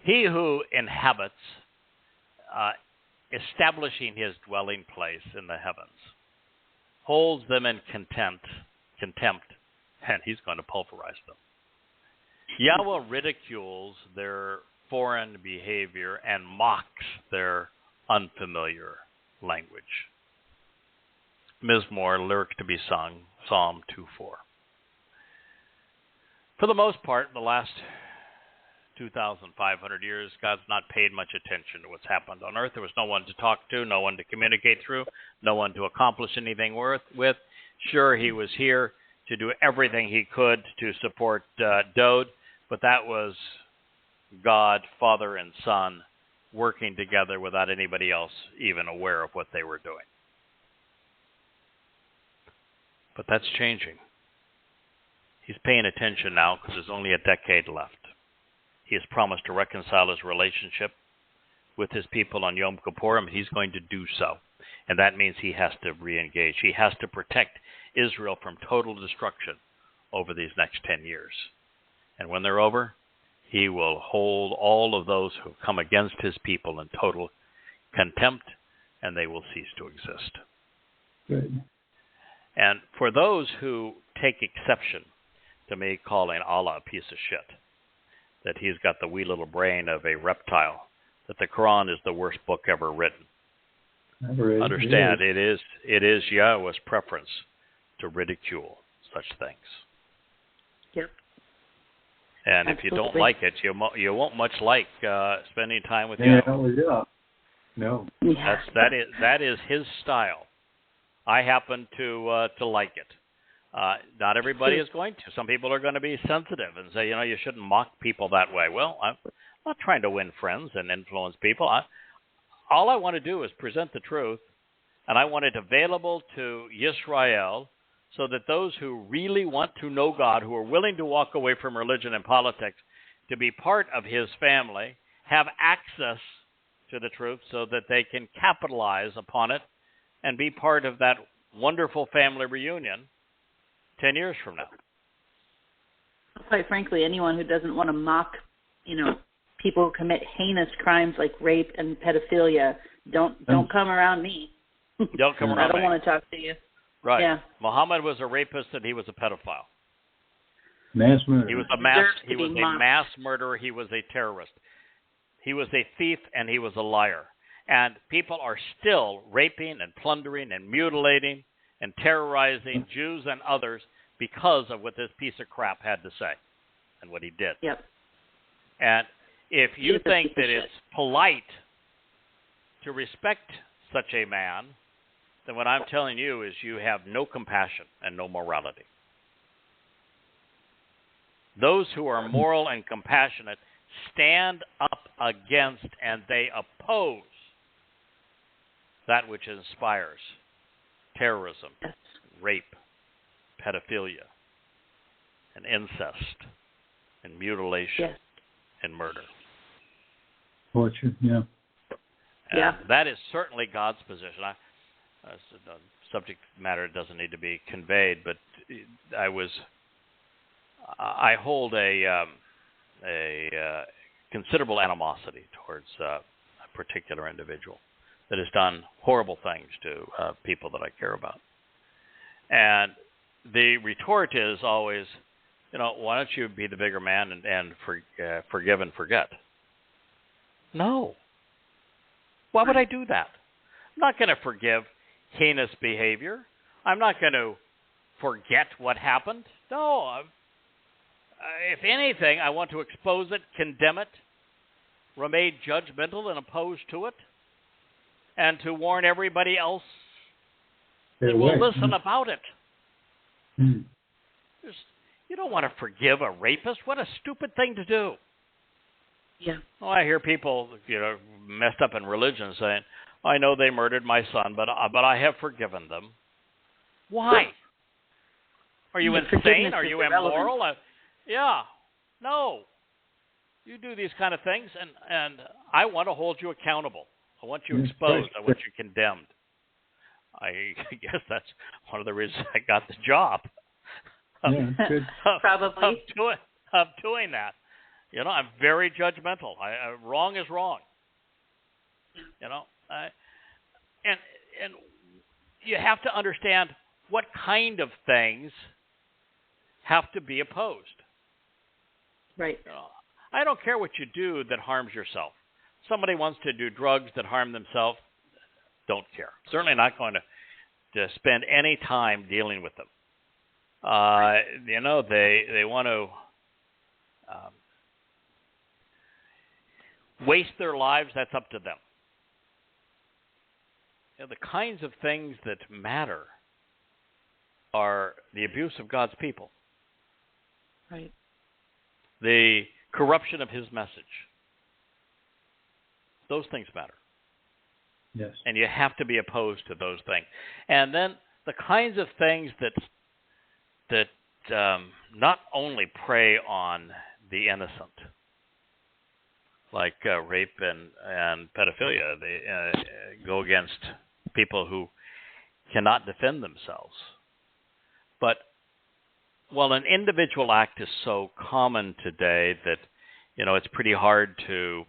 "He who inhabits, establishing his dwelling place in the heavens, holds them in contempt, and he's going to pulverize them. Yahweh ridicules their foreign behavior and mocks their unfamiliar language." Mizmor, lyric to be sung, Psalm 2:4. For the most part, the last 2,500 years, God's not paid much attention to what's happened on earth. There was no one to talk to, no one to communicate through, no one to accomplish anything with. Sure, he was here to do everything he could to support Dode, but that was God, Father, and Son working together without anybody else even aware of what they were doing. But that's changing. He's paying attention now because there's only a decade left. He has promised to reconcile his relationship with his people on Yom Kippur, and he's going to do so. And that means he has to re-engage. He has to protect Israel from total destruction over these next 10 years. And when they're over, he will hold all of those who come against his people in total contempt, and they will cease to exist. Good. And for those who take exception to me calling Allah a piece of shit, that he's got the wee little brain of a reptile, that the Quran is the worst book ever written, understand it is Yahweh's preference to ridicule such things. Yep. And Absolutely. If you don't like it, you won't much like spending time with Yahweh. No. That is his style. I happen to like it. Not everybody is going to. Some people are going to be sensitive and say, you shouldn't mock people that way. Well, I'm not trying to win friends and influence people. All I want to do is present the truth, and I want it available to Yisrael so that those who really want to know God, who are willing to walk away from religion and politics, to be part of his family, have access to the truth so that they can capitalize upon it and be part of that wonderful family reunion 10 years from now. Quite frankly, anyone who doesn't want to mock, people who commit heinous crimes like rape and pedophilia, don't come around me. Don't come around me. I don't want to talk to you. Right. Yeah. Muhammad was a rapist and he was a pedophile. Mass murderer. He was a mass murderer. He was a terrorist. He was a thief and he was a liar. And people are still raping and plundering and mutilating and terrorizing Jews and others because of what this piece of crap had to say and what he did. Yep. And if you think that it's polite to respect such a man, then what I'm telling you is you have no compassion and no morality. Those who are moral and compassionate stand up against and they oppose that which inspires terrorism, rape, pedophilia, and incest, and mutilation, and murder. Torture, yeah. And that is certainly God's position. The subject matter doesn't need to be conveyed, but I hold a considerable animosity towards a particular individual that has done horrible things to people that I care about. And the retort is always, why don't you be the bigger man and forgive and forget? No. Why would I do that? I'm not going to forgive heinous behavior. I'm not going to forget what happened. No. If anything, I want to expose it, condemn it, remain judgmental and opposed to it, and to warn everybody else that will listen about it. Mm. You don't want to forgive a rapist. What a stupid thing to do. Yeah. Well, I hear people, messed up in religion saying, I know they murdered my son, but I have forgiven them. Why? Are you insane? Are you immoral? Yeah. No. You do these kind of things, and I want to hold you accountable. I want you exposed. I want you condemned. I guess that's one of the reasons I got the job. Good. Probably. Of doing that. I'm very judgmental. Wrong is wrong. And you have to understand what kind of things have to be opposed. Right. I don't care what you do that harms yourself. Somebody wants to do drugs that harm themselves, don't care. Certainly not going to spend any time dealing with them. They want to waste their lives, that's up to them. The kinds of things that matter are the abuse of God's people. Right. The corruption of his message. Those things matter. Yes. And you have to be opposed to those things. And then the kinds of things that not only prey on the innocent, like rape and pedophilia, they go against people who cannot defend themselves. But while an individual act is so common today that it's pretty hard to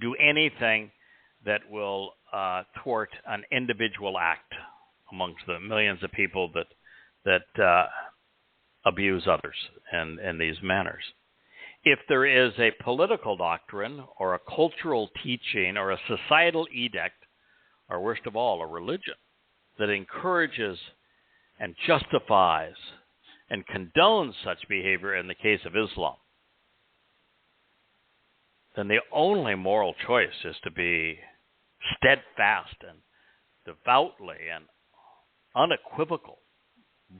do anything that will thwart an individual act amongst the millions of people that abuse others in these manners. If there is a political doctrine or a cultural teaching or a societal edict, or worst of all, a religion that encourages and justifies and condones such behavior in the case of Islam, then the only moral choice is to be steadfast and devoutly and unequivocal,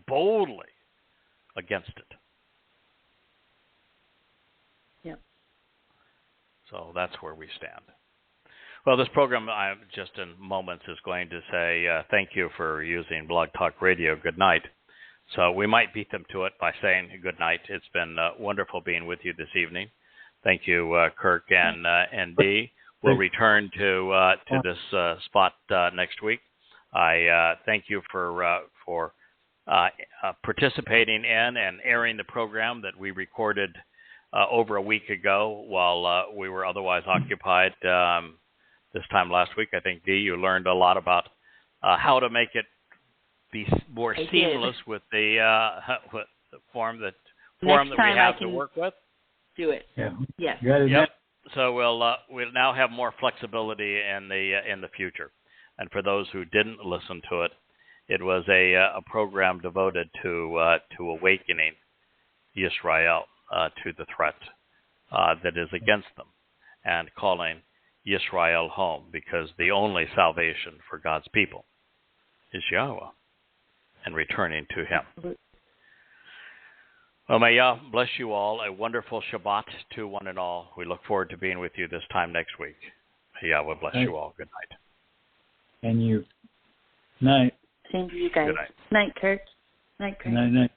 boldly against it. Yep. So that's where we stand. Well, this program, just in moments, is going to say thank you for using Blog Talk Radio. Good night. So we might beat them to it by saying good night. It's been wonderful being with you this evening. Thank you, Kirk and Dee. We'll return to this spot next week. I thank you for participating in and airing the program that we recorded over a week ago while we were otherwise occupied this time last week. I think, Dee, you learned a lot about how to make it be more seamless with the form that we have to work with. Do it. Yeah. Yes. Yep. So we'll now have more flexibility in the future. And for those who didn't listen to it, it was a program devoted to awakening Yisrael. to the threat that is against them, and calling Yisrael home, because the only salvation for God's people is Yahweh, and returning to Him. Well, may Yah bless you all. A wonderful Shabbat to one and all. We look forward to being with you this time next week. May Yahweh bless you all. Good night. And you. Night. Same to you guys. Good night. Night, Kurt. Night, Kurt. Night, night.